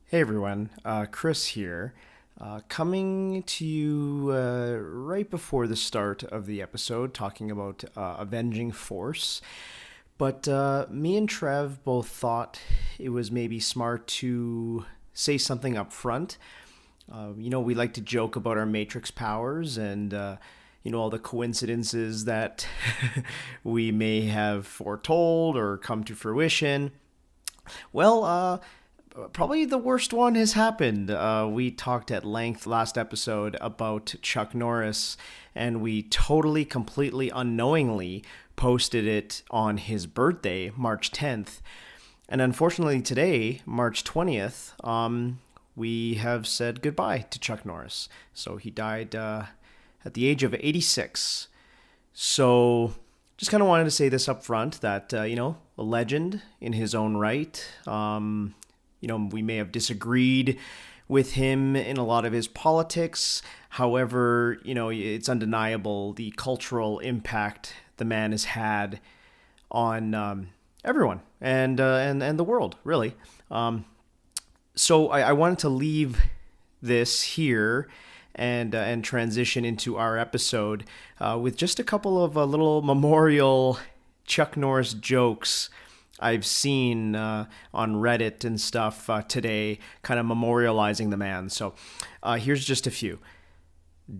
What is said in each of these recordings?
Hey everyone, Chris here, coming to you right before the start of the episode, talking about Avenging Force. But me and Trev both thought it was maybe smart to say something up front. We like to joke about our Matrix powers and, all the coincidences that we may have foretold or come to fruition. Probably the worst one has happened. We talked at length last episode about Chuck Norris, and we totally, completely unknowingly posted it on his birthday, March 10th. And unfortunately, today, March 20th, we have said goodbye to Chuck Norris. So he died at the age of 86. So just kind of wanted to say this up front that, a legend in his own right. We may have disagreed with him in a lot of his politics. However, it's undeniable the cultural impact the man has had on everyone and the world, really. So I wanted to leave this here and transition into our episode with just a couple of little memorial Chuck Norris jokes I've seen on Reddit and stuff today, kind of memorializing the man. So here's just a few.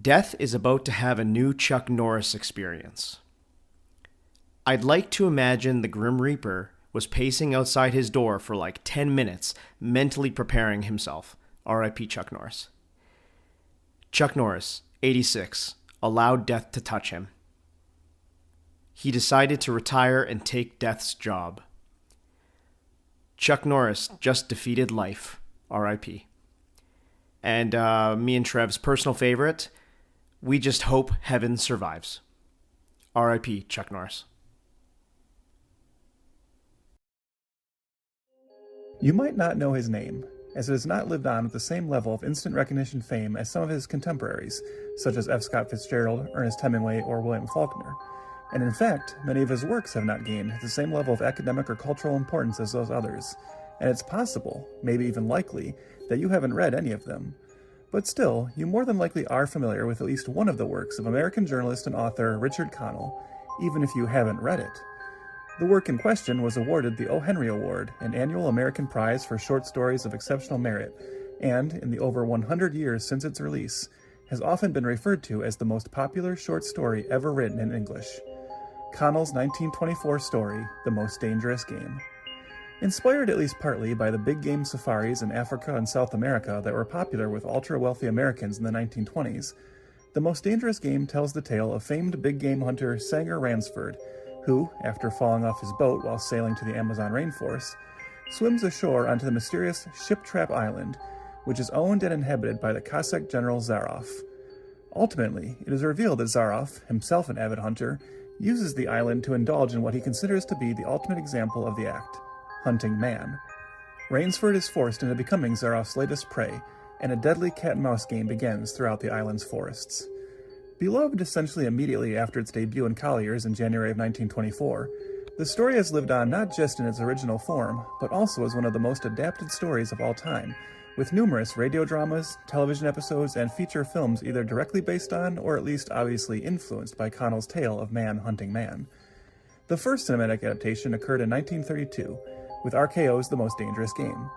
Death is about to have a new Chuck Norris experience. I'd like to imagine the Grim Reaper was pacing outside his door for like 10 minutes, mentally preparing himself. R.I.P. Chuck Norris. Chuck Norris, 86, allowed death to touch him. He decided to retire and take death's job. Chuck Norris just defeated life. R.I.P. And me and Trev's personal favorite, we just hope heaven survives. R.I.P. Chuck Norris. You might not know his name, as it has not lived on with the same level of instant recognition fame as some of his contemporaries, such as F. Scott Fitzgerald, Ernest Hemingway, or William Faulkner. And in fact, many of his works have not gained the same level of academic or cultural importance as those others, and it's possible, maybe even likely, that you haven't read any of them. But still, you more than likely are familiar with at least one of the works of American journalist and author Richard Connell, even if you haven't read it. The work in question was awarded the O. Henry Award, an annual American prize for short stories of exceptional merit, and, in the over 100 years since its release, has often been referred to as the most popular short story ever written in English. Connell's 1924 story, The Most Dangerous Game. Inspired at least partly by the big game safaris in Africa and South America that were popular with ultra-wealthy Americans in the 1920s, The Most Dangerous Game tells the tale of famed big game hunter Sanger Ransford, who, after falling off his boat while sailing to the Amazon rainforest, swims ashore onto the mysterious Ship Trap Island, which is owned and inhabited by the Cossack general Zaroff. Ultimately, it is revealed that Zaroff, himself an avid hunter, uses the island to indulge in what he considers to be the ultimate example of the act, hunting man. Rainsford is forced into becoming Zaroff's latest prey, and a deadly cat-and-mouse game begins throughout the island's forests. Beloved essentially immediately after its debut in Collier's in January of 1924, the story has lived on not just in its original form, but also as one of the most adapted stories of all time, with numerous radio dramas, television episodes, and feature films either directly based on or at least obviously influenced by Connell's tale of man hunting man. The first cinematic adaptation occurred in 1932, with RKO's The Most Dangerous Game.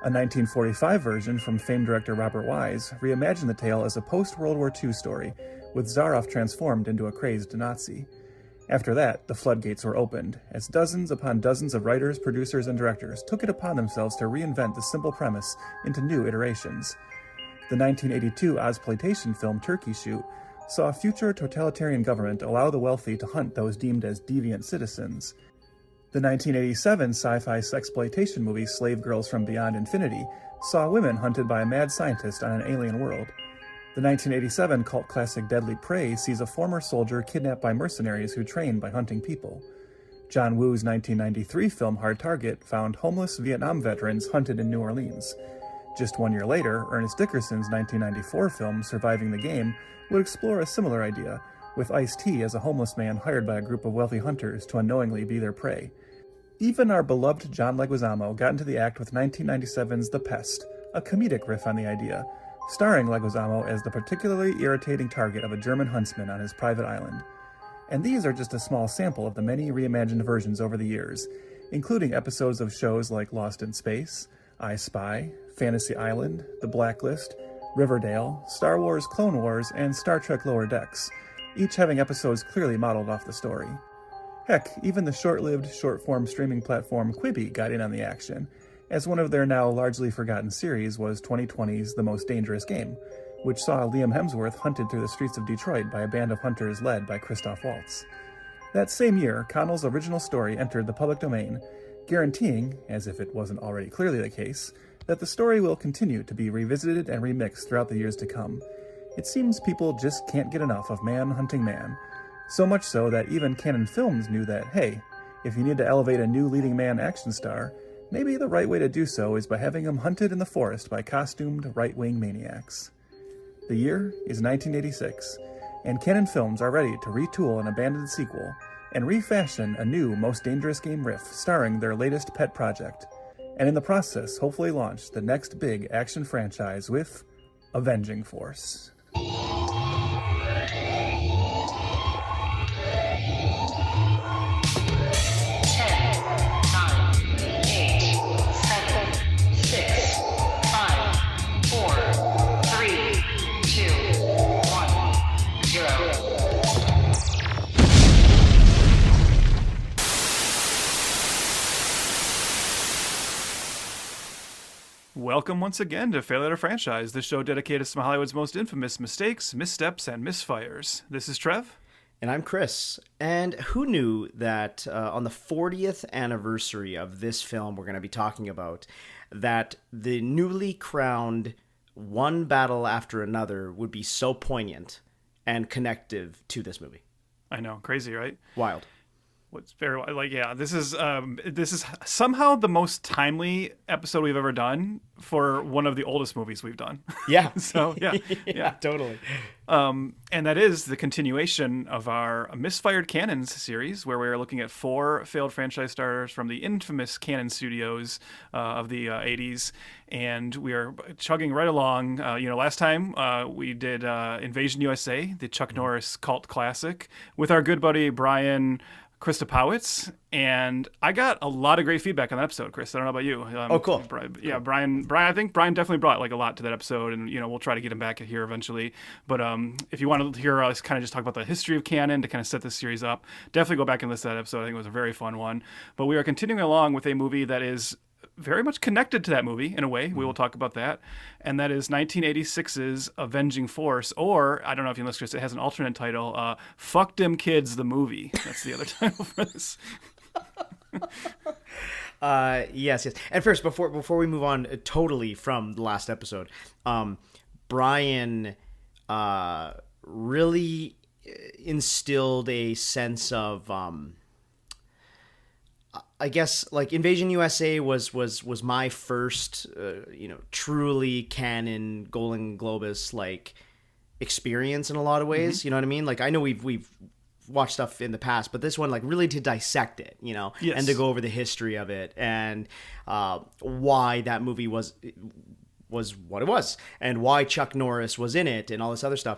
A 1945 version from famed director Robert Wise reimagined the tale as a post-World War II story, with Zaroff transformed into a crazed Nazi. After that, the floodgates were opened, as dozens upon dozens of writers, producers, and directors took it upon themselves to reinvent the simple premise into new iterations. The 1982 Ozploitation film Turkey Shoot saw a future totalitarian government allow the wealthy to hunt those deemed as deviant citizens. The 1987 sci-fi sexploitation movie Slave Girls from Beyond Infinity saw women hunted by a mad scientist on an alien world. The 1987 cult classic Deadly Prey sees a former soldier kidnapped by mercenaries who train by hunting people. John Woo's 1993 film Hard Target found homeless Vietnam veterans hunted in New Orleans. Just 1 year later, Ernest Dickerson's 1994 film Surviving the Game would explore a similar idea, with Ice-T as a homeless man hired by a group of wealthy hunters to unknowingly be their prey. Even our beloved John Leguizamo got into the act with 1997's The Pest, a comedic riff on the idea, starring Leguizamo as the particularly irritating target of a German huntsman on his private island. And these are just a small sample of the many reimagined versions over the years, including episodes of shows like Lost in Space, I Spy, Fantasy Island, The Blacklist, Riverdale, Star Wars Clone Wars, and Star Trek Lower Decks, each having episodes clearly modeled off the story. Heck, even the short-lived, short-form streaming platform Quibi got in on the action, as one of their now largely forgotten series was 2020's The Most Dangerous Game, which saw Liam Hemsworth hunted through the streets of Detroit by a band of hunters led by Christoph Waltz. That same year, Connell's original story entered the public domain, guaranteeing, as if it wasn't already clearly the case, that the story will continue to be revisited and remixed throughout the years to come. It seems people just can't get enough of man hunting man, so much so that even Cannon Films knew that, hey, if you need to elevate a new leading man action star, maybe the right way to do so is by having him hunted in the forest by costumed right-wing maniacs. The year is 1986, and Cannon Films are ready to retool an abandoned sequel and refashion a new Most Dangerous Game riff starring their latest pet project, and in the process hopefully launch the next big action franchise with Avenging Force. 10, 9, 8, 7, 6, 5, 4, 3, 2, 1, 0. Welcome once again to Failure to Franchise, the show dedicated to some of Hollywood's most infamous mistakes, missteps, and misfires. This is Trev. And I'm Chris. And who knew that on the 40th anniversary of this film we're going to be talking about, that the newly crowned one battle after another would be so poignant and connective to this movie? I know, crazy, right? Wild. What's very like, yeah, this is somehow the most timely episode we've ever done for one of the oldest movies we've done. Yeah. So yeah, yeah, totally. And that is the continuation of our Misfired Cannons series, where we are looking at 4 failed franchise stars from the infamous Cannon Studios of the 80s, and we are chugging right along. Last time we did Invasion USA, the Chuck Norris cult classic, with our good buddy Brian Christopowitz, and I got a lot of great feedback on that episode, Chris. I don't know about you. Oh, cool. Yeah, Brian. I think Brian definitely brought like a lot to that episode, and we'll try to get him back here eventually. But if you want to hear us kind of just talk about the history of Cannon to kind of set this series up, definitely go back and listen to that episode. I think it was a very fun one. But we are continuing along with a movie that is very much connected to that movie in a way. We will talk about that. And that is 1986's Avenging Force, or I don't know if you listen, Chris, it has an alternate title, Fuck Dem Kids, the movie. That's the other title for this. Yes. And first, before we move on totally from the last episode, Brian really instilled a sense of I guess like Invasion USA was my first truly canon Golden Globus like experience in a lot of ways. You know what I mean? Like I know we've watched stuff in the past, but this one like really to dissect it, Yes. and to go over the history of it and why that movie was what it was and why Chuck Norris was in it and all this other stuff.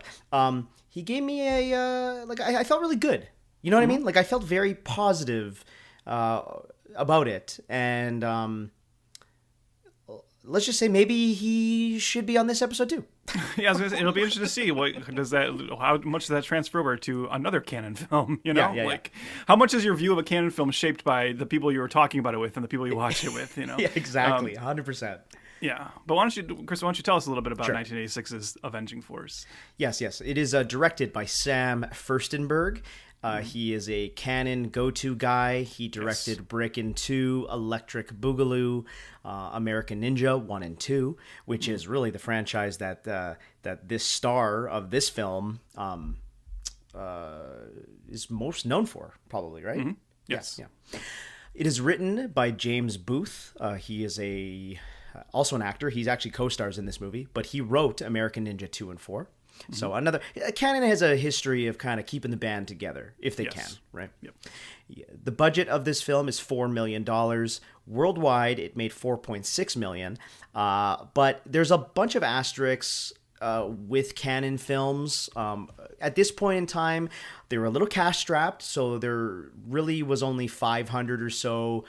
He gave me a I felt really good. You know what I mean? Like I felt very positive about it, and let's just say maybe he should be on this episode too. Yeah, I was gonna say, it'll be interesting to see how much does that transfer over to another Cannon film. Yeah. How much is your view of a Cannon film shaped by the people you were talking about it with and the people you watch it with? Yeah, exactly, 100%. Yeah, but Chris, why don't you tell us a little bit about Sure. 1986's Avenging Force? Yes. It is directed by Sam Furstenberg. He is a Cannon go-to guy. He directed Brick and 2, Electric Boogaloo, American Ninja 1 and 2, which is really the franchise that this star of this film is most known for, probably, right? Mm-hmm. Yes. Yeah. It is written by James Booth. He is also an actor. He's actually co-stars in this movie, but he wrote American Ninja 2 and 4. So Cannon has a history of kind of keeping the band together if they can, right? Yep. Yeah. The budget of this film is $4 million Worldwide, it made 4.6 million. But there's a bunch of asterisks with Cannon films. At this point in time, they were a little cash strapped, so there really was only 500 or so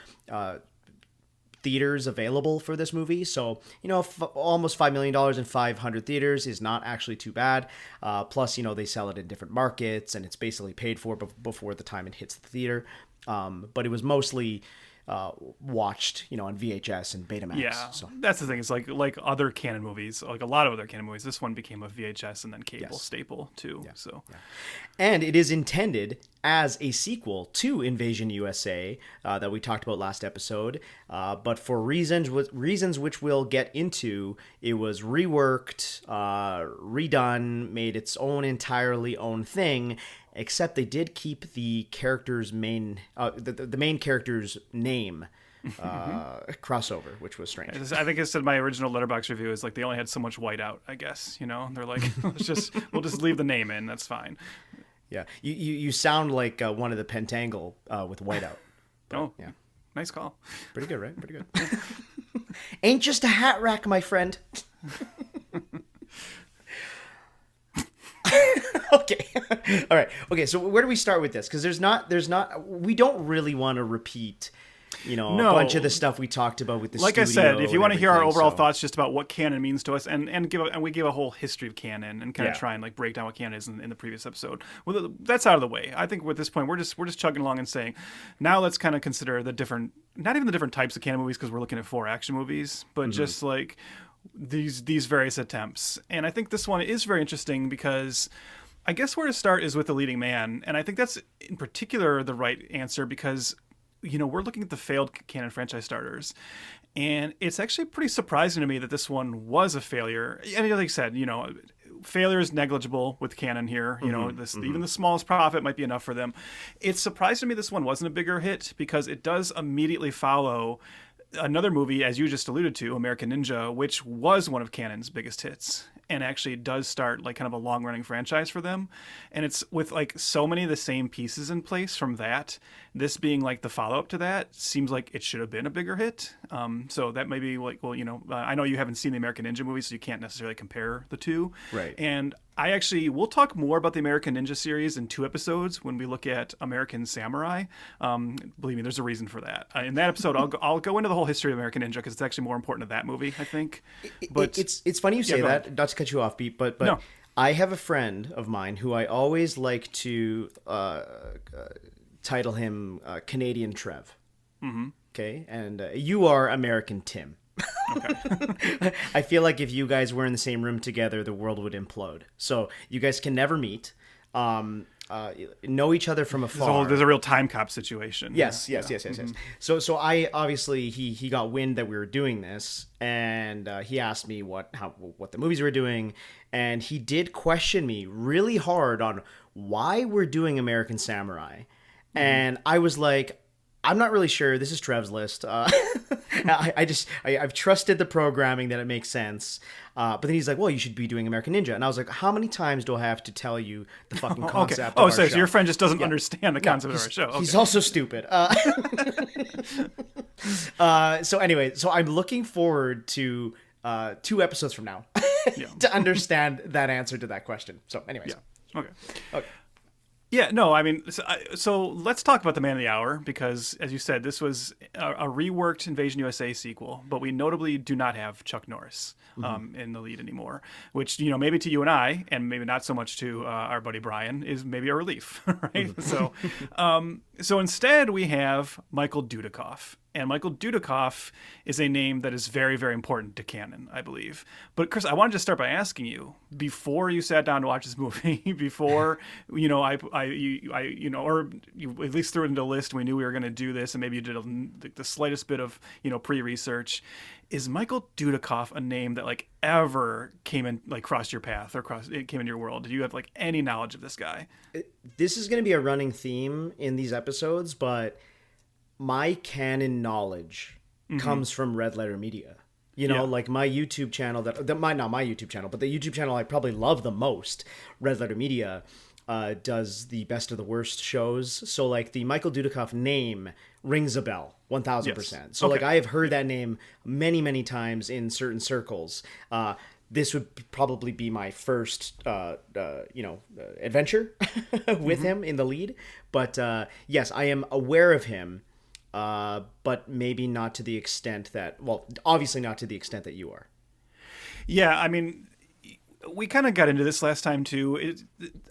theaters available for this movie. So, almost $5 million in 500 theaters is not actually too bad. Plus, they sell it in different markets, and it's basically paid for before the time it hits the theater. But it was mostly watched, on VHS and Betamax. Yeah, so that's the thing. It's like other Cannon movies, like a lot of other Cannon movies. This one became a VHS and then cable staple too. Yeah. So, and it is intended as a sequel to Invasion USA that we talked about last episode. But for reasons which we'll get into, it was reworked, redone, made its entirely own thing. Except they did keep the character's main, the main character's name crossover, which was strange. I think I said my original Letterboxd review is like they only had so much whiteout. I guess they're like, we'll just leave the name in. That's fine. Yeah, you sound like one of the Pentangle with whiteout. Oh, yeah, nice call. Pretty good, right? Pretty good. Ain't just a hat rack, my friend. Okay. All right. Okay. So where do we start with this? Because we don't really want to repeat, a bunch of the stuff we talked about with the like studio. I said, if you want to hear our overall so. thoughts just about what Cannon means to us, and we give a whole history of Cannon and kind of try and like break down what Cannon is in the previous episode. Well, that's out of the way. I think at this point we're just chugging along and saying, now let's kind of consider not even the different types of Cannon movies because we're looking at 4 action movies, but just like these various attempts. And I think this one is very interesting because I guess where to start is with the leading man, and I think that's in particular the right answer because we're looking at the failed Cannon franchise starters, and it's actually pretty surprising to me that this one was a failure. And like I said, failure is negligible with Cannon here. Even the smallest profit might be enough for them. It's surprising to me this one wasn't a bigger hit because it does immediately follow another movie, as you just alluded to, American Ninja, which was one of Cannon's biggest hits and actually does start like kind of a long-running franchise for them. And it's with like so many of the same pieces in place from that. This being like the follow-up to that seems like it should have been a bigger hit. So that may be like, well, I know you haven't seen the American Ninja movie, so you can't necessarily compare the two. Right. And we'll talk more about the American Ninja series in 2 episodes when we look at American Samurai. Believe me, there's a reason for that. In that episode, I'll go into the whole history of American Ninja because it's actually more important to that movie, I think. But it's funny you say that. Not to cut you off, Pete, but no. I have a friend of mine who I always like to title him Canadian Trev. Mm-hmm. Okay, and you are American Tim. Okay. I feel like if you guys were in the same room together, the world would implode. So you guys can never meet. Know each other from afar. There's a real time cop situation. Yes. So I obviously he got wind that we were doing this, and he asked me what the movies we were doing, and he did question me really hard on why we're doing American Samurai, and I was like, I'm not really sure. This is Trev's list. I've trusted the programming that it makes sense. But then he's like, well, you should be doing American Ninja. And I was like, how many times do I have to tell you the fucking concept of our show? So your friend just doesn't understand the concept of our show. Okay. He's also stupid. So anyway, I'm looking forward to 2 episodes from now to understand that answer to that question. So anyways. Yeah. Okay. Yeah, no, I mean, so let's talk about the Man of the Hour because, as you said, this was a reworked Invasion USA sequel, but we notably do not have Chuck Norris in the lead anymore, which, maybe to you and I, and maybe not so much to our buddy Brian, is maybe a relief, right? So instead we have Michael Dudikoff. And Michael Dudikoff is a name that is very, very important to Cannon, I believe. But Chris, I wanted to start by asking you, before you sat down to watch this movie, before or you at least threw it into a list, and we knew we were going to do this, and maybe you did the slightest bit of pre-research. Is Michael Dudikoff a name that like ever came in, like crossed your path or it came into your world? Did you have like any knowledge of this guy? This is going to be a running theme in these episodes, but my Cannon knowledge comes from Red Letter Media. Like my YouTube channel, not my YouTube channel, but the YouTube channel I probably love the most, Red Letter Media, does the best of the worst shows. So like the Michael Dudikoff name rings a bell 1000%. Yes. So Okay. like I have heard that name many times in certain circles. This would probably be my first adventure with him in the lead, but yes, I am aware of him, but maybe not to the extent that, well, obviously not to the extent that you are. Yeah, I mean, we kind of got into this last time too.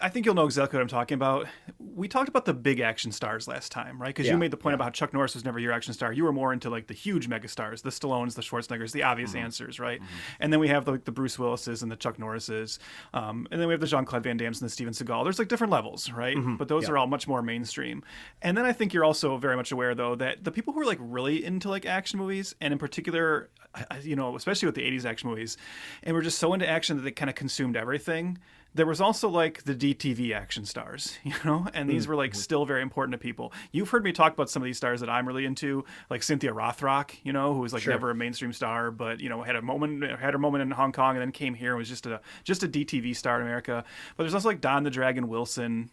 I think you'll know exactly what I'm talking about. We talked about the big action stars last time, right? Because you made the point about how Chuck Norris was never your action star. You were more into like the huge megastars, the Stallones, the Schwarzeneggers, the obvious answers, right? And then we have like the Bruce Willises and the Chuck Norrises, and then we have the Jean-Claude Van Dammes and the Steven Seagal. There's like different levels, right? But those are all much more mainstream. And then I think you're also very much aware though that the people who are like really into like action movies, and in particular, especially with the 80s action movies, and we're just so into action that they kind of consumed everything. There was also like the DTV action stars, and these were like still very important to people. You've heard me talk about some of these stars that I'm really into, like Cynthia Rothrock, who was like never a mainstream star, but had her moment in Hong Kong and then came here and was just a DTV star in America. But there's also like Don the Dragon Wilson,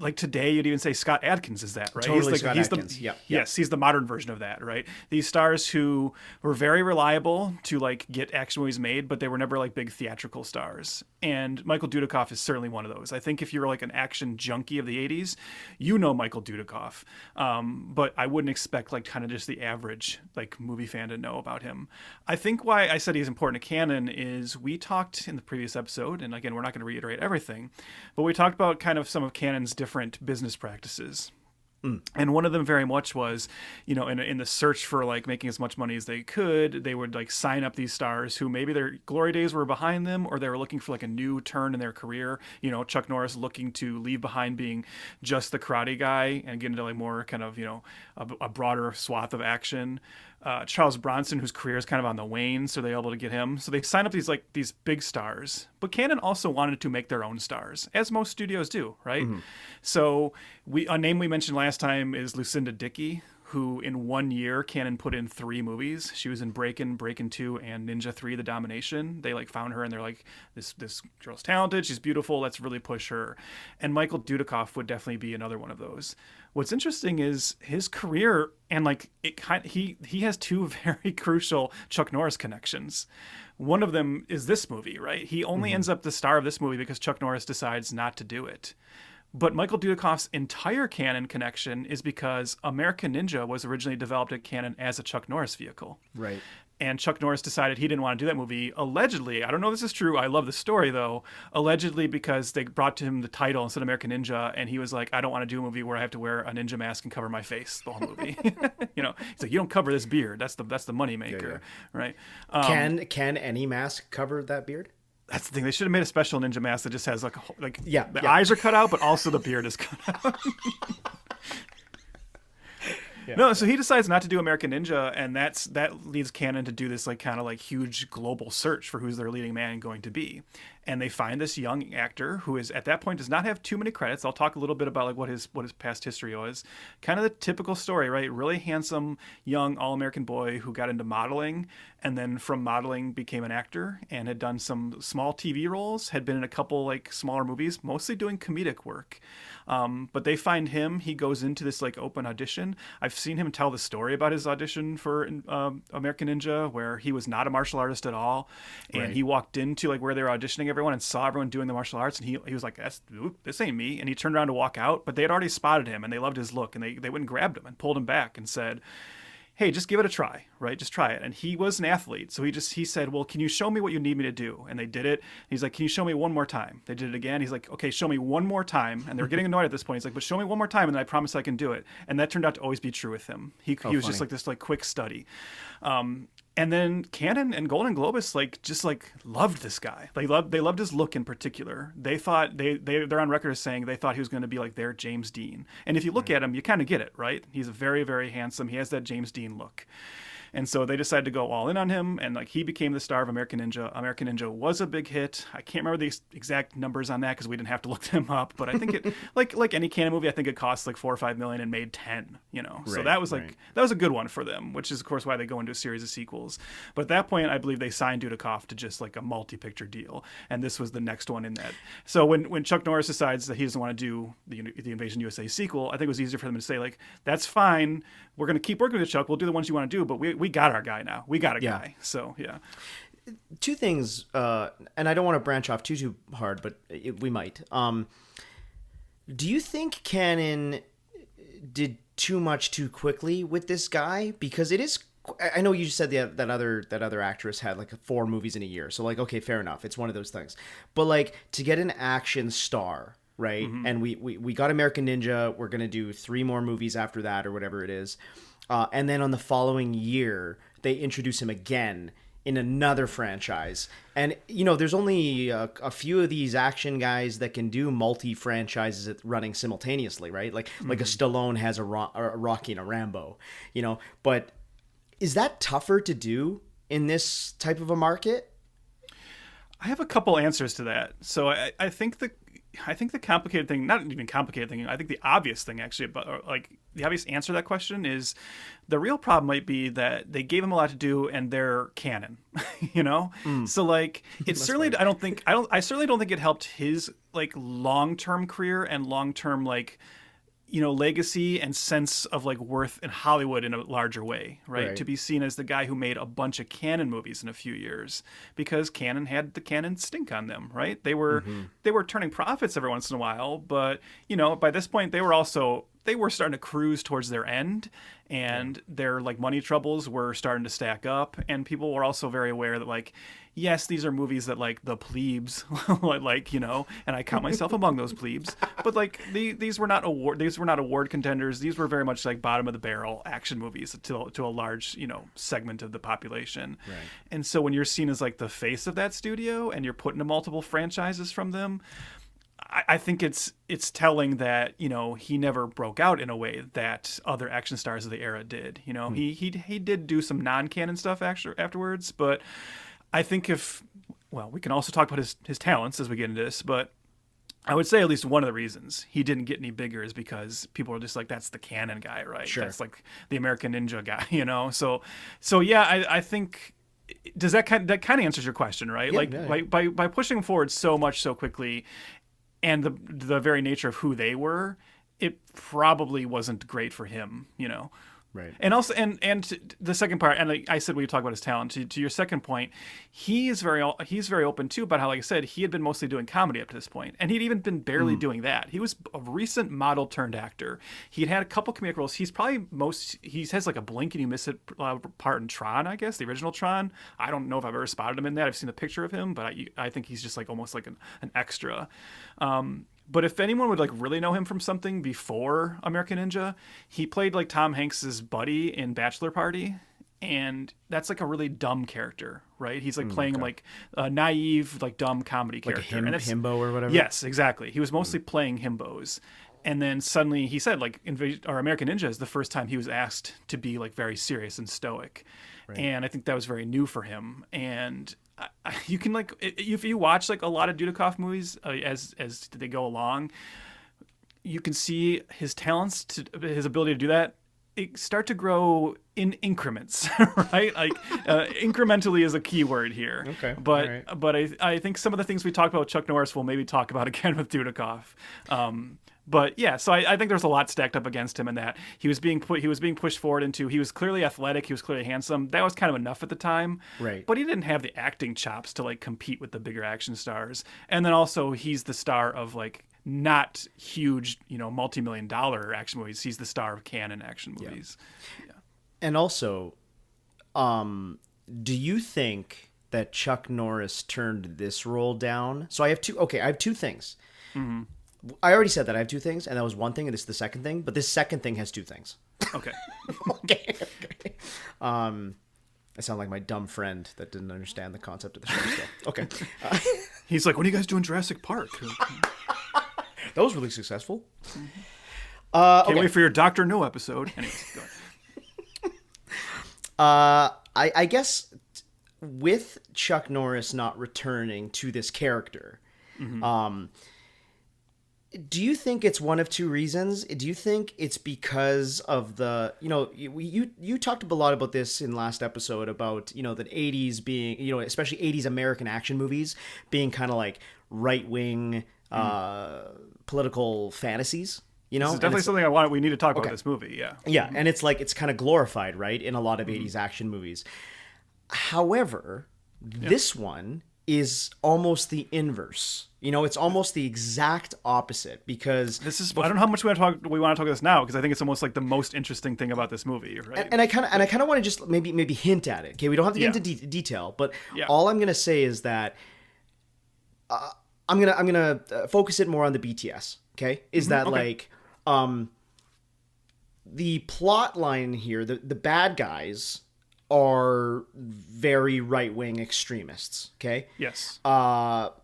like today you'd even say Scott Adkins is that, right? Totally, he's Scott Adkins. Yes, he's the modern version of that, right? These stars who were very reliable to like get action movies made, but they were never like big theatrical stars. And Michael Dudikoff is certainly one of those. I think if you were like an action junkie of the 80s, Michael Dudikoff. But I wouldn't expect like kind of just the average like movie fan to know about him. I think why I said he's important to canon is we talked in the previous episode, and again, we're not going to reiterate everything, but we talked about kind of some of canon's different business practices. And one of them very much was, in the search for like making as much money as they could, they would like sign up these stars who maybe their glory days were behind them, or they were looking for like a new turn in their career. Chuck Norris looking to leave behind being just the karate guy and get into like more kind of, a broader swath of action. Charles Bronson, whose career is kind of on the wane, so they're able to get him. So they sign up these big stars. But Cannon also wanted to make their own stars, as most studios do, right? So a name we mentioned last time is Lucinda Dickey, who in 1 year Cannon put in 3 movies. She was in Breakin' 2, and Ninja 3: The Domination. They like found her and they're like, this girl's talented, she's beautiful, let's really push her. And Michael Dudikoff would definitely be another one of those. What's interesting is his career, and like he has 2 very crucial Chuck Norris connections. One of them is this movie, right? He only ends up the star of this movie because Chuck Norris decides not to do it. But Michael Dudikoff's entire canon connection is because American Ninja was originally developed at Canon as a Chuck Norris vehicle. Right. And Chuck Norris decided he didn't want to do that movie, allegedly. I don't know if this is true. I love the story, though. Allegedly because they brought to him the title instead of American Ninja, and he was like, I don't want to do a movie where I have to wear a ninja mask and cover my face the whole movie. He's like, you don't cover this beard. That's the money maker, right? Can any mask cover that beard? That's the thing. They should have made a special ninja mask that just has like the yeah. eyes are cut out, but also the beard is cut out. No, so he decides not to do American Ninja, and that leads Canon to do this like kind of like huge global search for who's their leading man going to be. And they find this young actor who is at that point does not have too many credits. I'll talk a little bit about like what his past history was. Kind of the typical story, right? Really handsome young all-American boy who got into modeling, and then from modeling became an actor and had done some small TV roles, had been in a couple like smaller movies, mostly doing comedic work. But they find him. He goes into this like open audition. I've seen him tell the story about his audition for American Ninja, where he was not a martial artist at all, and he walked into like where they were auditioning everyone and saw everyone doing the martial arts, and he was like, this ain't me, and he turned around to walk out, but they had already spotted him and they loved his look, and they went and grabbed him and pulled him back and said, hey, just give it a try, right? Just try it. And he was an athlete, so he said, well, can you show me what you need me to do? And they did it. He's like, can you show me one more time? They did it again. He's like, okay, show me one more time. And they're getting annoyed at this point. He's like, but show me one more time, and then I promise I can do it. And that turned out to always be true with him. He was funny. just like this like quick study. And then Cannon and Golden Globus just loved this guy. They loved his look in particular. They thought they're on record as saying they thought he was going to be like their James Dean. And if you look at him, you kind of get it, right? He's very, very handsome. He has that James Dean look. And so they decided to go all in on him, and like he became the star of American Ninja. American Ninja was a big hit. I can't remember the exact numbers on that because we didn't have to look them up, but I think it like any Cannon movie, I think it cost like $4 or $5 million and made 10, you know. So that was that was a good one for them, which is of course why they go into a series of sequels. But at that point, I believe they signed Dudikoff to just like a multi-picture deal, and this was the next one in that. So when Chuck Norris decides that he doesn't want to do the Invasion USA sequel, I think it was easier for them to say like, that's fine, we're going to keep working with Chuck, we'll do the ones you want to do, but we got our guy now, we got a guy. So yeah. Two things, and I don't want to branch off too hard, but we might. Do you think Cannon did too much too quickly with this guy? Because it is, I know you said that other actress had like 4 movies in a year, so like, okay, fair enough, it's one of those things. But like, to get an action star, right? Mm-hmm. And we got American Ninja, we're gonna do 3 more movies after that or whatever it is, and then on the following year they introduce him again in another franchise. And, you know, there's only a few of these action guys that can do multi-franchises running simultaneously, right? Like a Stallone has a Rocky and a Rambo, you know. But is that tougher to do in this type of a market? I have a couple answers to that. So I think the complicated thing, not even complicated thing, I think the obvious thing actually about, like, the obvious answer to that question is the real problem might be that they gave him a lot to do and they're canon, you know? So like, it's certainly, I certainly don't think it helped his like long-term career and long-term like, you know, legacy and sense of like worth in Hollywood in a larger way, right? To be seen as the guy who made a bunch of Cannon movies in a few years, because Cannon had the Cannon stink on them, right? They were turning profits every once in a while, but you know, by this point they were starting to cruise towards their end, and their like money troubles were starting to stack up, and people were also very aware that like, yes, these are movies that like the plebes like, you know, and I count myself among those plebes, but like these were not award contenders. These were very much like bottom of the barrel action movies to a large, you know, segment of the population. Right. And so when you're seen as like the face of that studio and you're put into multiple franchises from them, I think it's telling that, you know, he never broke out in a way that other action stars of the era did. You know, he did do some non-canon stuff afterwards, but I think we can also talk about his talents as we get into this, but I would say at least one of the reasons he didn't get any bigger is because people are just like, that's the Cannon guy, right? Sure. That's like the American Ninja guy, you know? So yeah, I think that kind of answers your question, right? Yeah, by pushing forward so much so quickly, and the very nature of who they were, it probably wasn't great for him, you know. Right. And also, and the second part, and I said we talk about his talent. To your second point, he's very open too about how, like I said, he had been mostly doing comedy up to this point, and he'd even been barely doing that. He was a recent model turned actor. He'd had a couple comedic roles. He has like a blink and you miss it part in Tron, I guess, the original Tron. I don't know if I've ever spotted him in that. I've seen a picture of him, but I think he's just like almost like an extra. But if anyone would like really know him from something before American Ninja, he played like Tom Hanks's buddy in Bachelor Party, and that's like a really dumb character, right? He's like playing like a naive, like dumb comedy character, like a himbo or whatever. Yes, exactly. He was mostly playing himbos, and then suddenly he said like American Ninja is the first time he was asked to be like very serious and stoic, and I think that was very new for him. And you can like, if you watch like a lot of Dudikoff movies as they go along, you can see his talents, his ability to do that, it start to grow in increments, right? Like incrementally is a key word here. Okay. But I think some of the things we talked about with Chuck Norris we'll maybe talk about again with Dudikoff. But yeah, so I think there's a lot stacked up against him in that he was being pushed forward into. He was clearly athletic. He was clearly handsome. That was kind of enough at the time. Right. But he didn't have the acting chops to like compete with the bigger action stars. And then also he's the star of like not huge, you know, multi-million-dollar action movies. He's the star of Cannon action movies. Yeah. And also, do you think that Chuck Norris turned this role down? So I have two things. Mm-hmm. I already said that I have 2 things, and that was one thing, and this is the second thing. But this second thing has 2 things. Okay. Okay. I sound like my dumb friend that didn't understand the concept of the show still. Okay. He's like, "When are you guys doing Jurassic Park?" That was really successful. Can't wait for your Dr. No episode. Anyways, go I guess with Chuck Norris not returning to this character, do you think it's one of two reasons? Do you think it's because of the, you talked a lot about this in last episode about, the 80s being, especially 80s American action movies being kind of like right-wing political fantasies, This is definitely something we need to talk about this movie, yeah. Yeah, and it's like, it's kind of glorified, right, in a lot of 80s action movies. However, this one is almost the inverse. It's almost the exact opposite because I don't know how much we want to talk about this now because I think it's almost like the most interesting thing about this movie, right? And I kind of want to just maybe hint at it. Okay, we don't have to get into detail, but all I'm going to say is that I'm gonna focus it more on the BTS. Okay, is that like the plot line here? The bad guys are very right-wing extremists. Okay. Yes.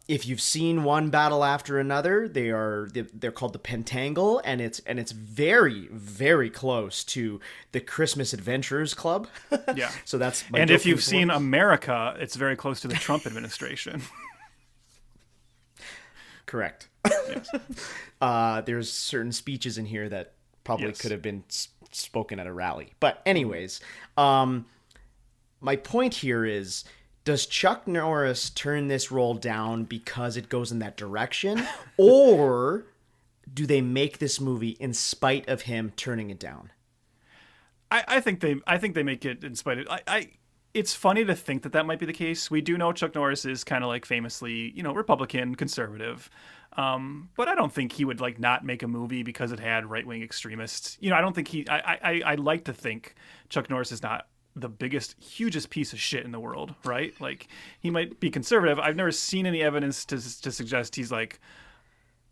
If you've seen one battle after another, they're called the Pentangle, and it's very, very close to the Christmas Adventurers Club. Yeah. So that's and if you've seen America, it's very close to the Trump administration. Correct. Yes. There's certain speeches in here that probably could have been spoken at a rally, but anyways. My point here is, does Chuck Norris turn this role down because it goes in that direction? Or do they make this movie in spite of him turning it down? I think they make it in spite of... It's funny to think that might be the case. We do know Chuck Norris is kind of like famously, Republican, conservative. But I don't think he would like not make a movie because it had right-wing extremists. I don't think I like to think Chuck Norris is not the hugest piece of shit in the world, right? Like, he might be conservative. I've never seen any evidence to suggest he's like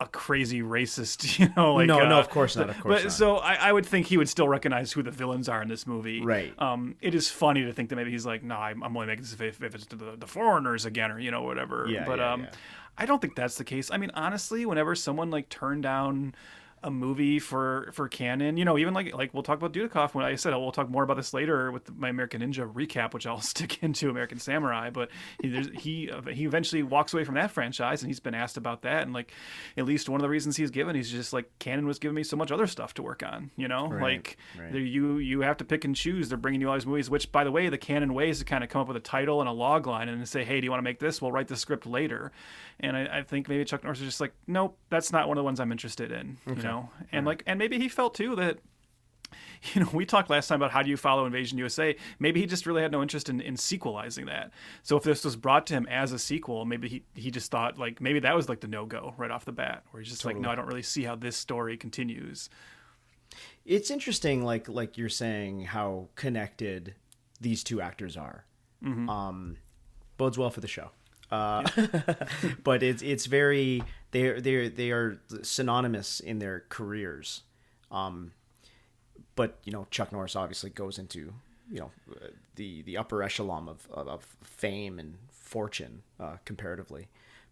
a crazy racist, like... No, of course not, not. So I would think he would still recognize who the villains are in this movie. Right. It is funny to think that maybe he's like, no, I'm only making this if it's to the foreigners again, or, whatever. Yeah, but I don't think that's the case. I mean, honestly, whenever someone like turned down a movie for canon, even like we'll talk about Dudikoff. When I said we'll talk more about this later with my American Ninja recap, which I'll stick into American Samurai. But he eventually walks away from that franchise, and he's been asked about that. And like, at least one of the reasons he's just like, canon was giving me so much other stuff to work on. Right. You have to pick and choose. They're bringing you all these movies, which, by the way, the canon way is to kind of come up with a title and a log line and then say, hey, do you want to make this? We'll write the script later. And I think maybe Chuck Norris is just like, nope, that's not one of the ones I'm interested in. And and maybe he felt too that, we talked last time about how do you follow Invasion USA. Maybe he just really had no interest in sequelizing that. So if this was brought to him as a sequel, maybe he just thought like, maybe that was like the no-go right off the bat, where he's just like, no, I don't really see how this story continues. It's interesting, like you're saying, how connected these two actors are. Bodes well for the show. But it's very, they are synonymous in their careers. But Chuck Norris obviously goes into the upper echelon of fame and fortune comparatively.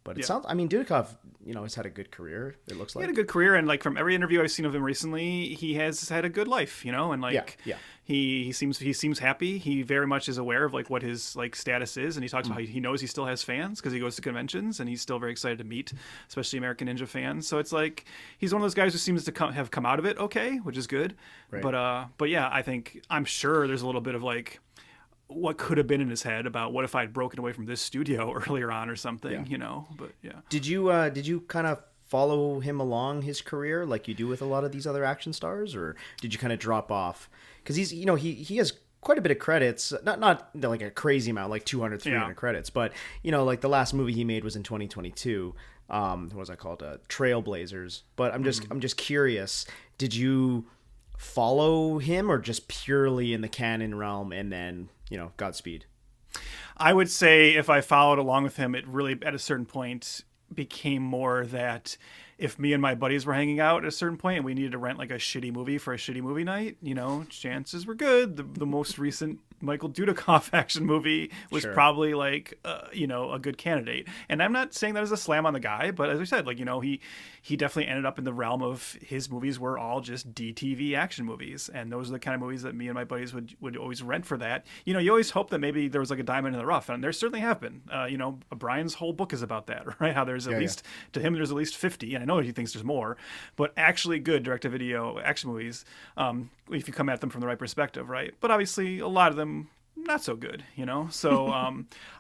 But it sounds, I mean, Dudikoff, has had a good career, it looks like. He had a good career, and like from every interview I've seen of him recently, he has had a good life, and like he seems happy. He very much is aware of like what his like status is, and he talks about how he knows he still has fans because he goes to conventions, and he's still very excited to meet, especially American Ninja fans. So it's like he's one of those guys who seems to have come out of it okay, which is good. Right. But yeah, I'm sure there's a little bit of like, what could have been in his head about what if I'd broken away from this studio earlier on or something, but yeah. Did you kind of follow him along his career like you do with a lot of these other action stars, or did you kind of drop off? Because he's, he has quite a bit of credits, not like a crazy amount, like 200, 300 credits, but like the last movie he made was in 2022. What was that called? Trailblazers. But I'm just curious, did you follow him or just purely in the canon realm and then, Godspeed? I would say if I followed along with him, it really at a certain point became more that if me and my buddies were hanging out at a certain point and we needed to rent like a shitty movie for a shitty movie night, chances were good the most recent Michael Dudikoff action movie was Sure. probably like a good candidate. And I'm not saying that as a slam on the guy, but as I said, like he definitely ended up in the realm of his movies were all just DTV action movies, and those are the kind of movies that me and my buddies would always rent for that. You always hope that maybe there was like a diamond in the rough, and there certainly have been. Brian's whole book is about that, right? How there's at least to him there's at least 50, and I know he thinks there's more, but actually good direct-to-video action movies, if you come at them from the right perspective, right? But obviously a lot of them not so good, So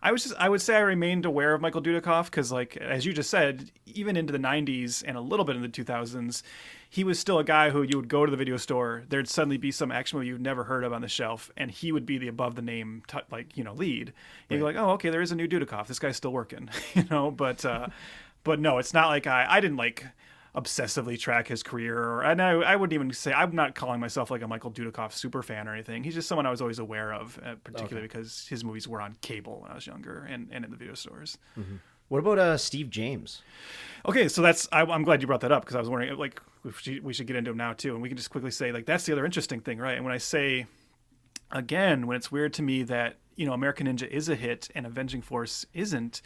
I would say I remained aware of Michael Dudikoff because, like as you just said, even into the 90s and a little bit in the 2000s, he was still a guy who you would go to the video store, there'd suddenly be some action movie you'd never heard of on the shelf, and he would be the above the name lead. And you're like, oh, okay, there is a new Dudikoff. This guy's still working, But no, it's not like I didn't like obsessively track his career, and I wouldn't even say I'm not calling myself like a Michael Dudikoff super fan or anything. He's just someone I was always aware of, particularly because his movies were on cable when I was younger and in the video stores. Mm-hmm. What about Steve James? Okay, so I'm glad you brought that up because I was wondering like we should get into him now too, and we can just quickly say like that's the other interesting thing, right? And when I say again, when it's weird to me that American Ninja is a hit and Avenging Force isn't,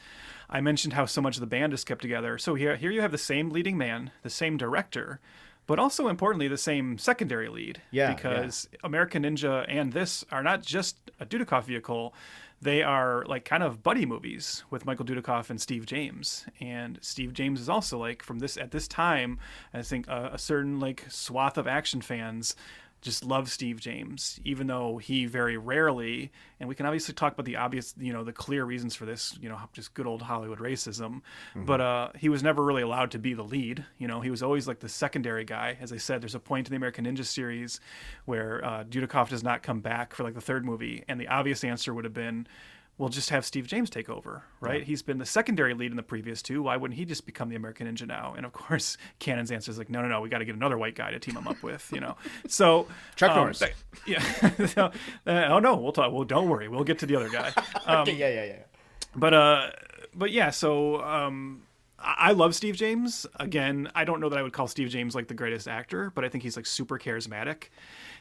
I mentioned how so much of the band is kept together. So here you have the same leading man, the same director, but also importantly the same secondary lead. Yeah, because American Ninja and this are not just a Dudikoff vehicle. They are like kind of buddy movies with Michael Dudikoff and Steve James. And Steve James is also like at this time, I think a certain like swath of action fans just love Steve James, even though he very rarely, and we can obviously talk about the obvious, the clear reasons for this, just good old Hollywood racism, but he was never really allowed to be the lead. He was always like the secondary guy. As I said, there's a point in the American Ninja series where Dudikoff does not come back for like the third movie, and the obvious answer would have been, we'll just have Steve James take over, right? Yeah. He's been the secondary lead in the previous two. Why wouldn't he just become the American Ninja now? And of course, Cannon's answer is like, no, we got to get another white guy to team him up with, So Chuck Norris. Yeah. So, oh no, we'll talk. Well, don't worry, we'll get to the other guy. Okay, yeah. But yeah. So I love Steve James. Again, I don't know that I would call Steve James like the greatest actor, but I think he's like super charismatic.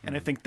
And I think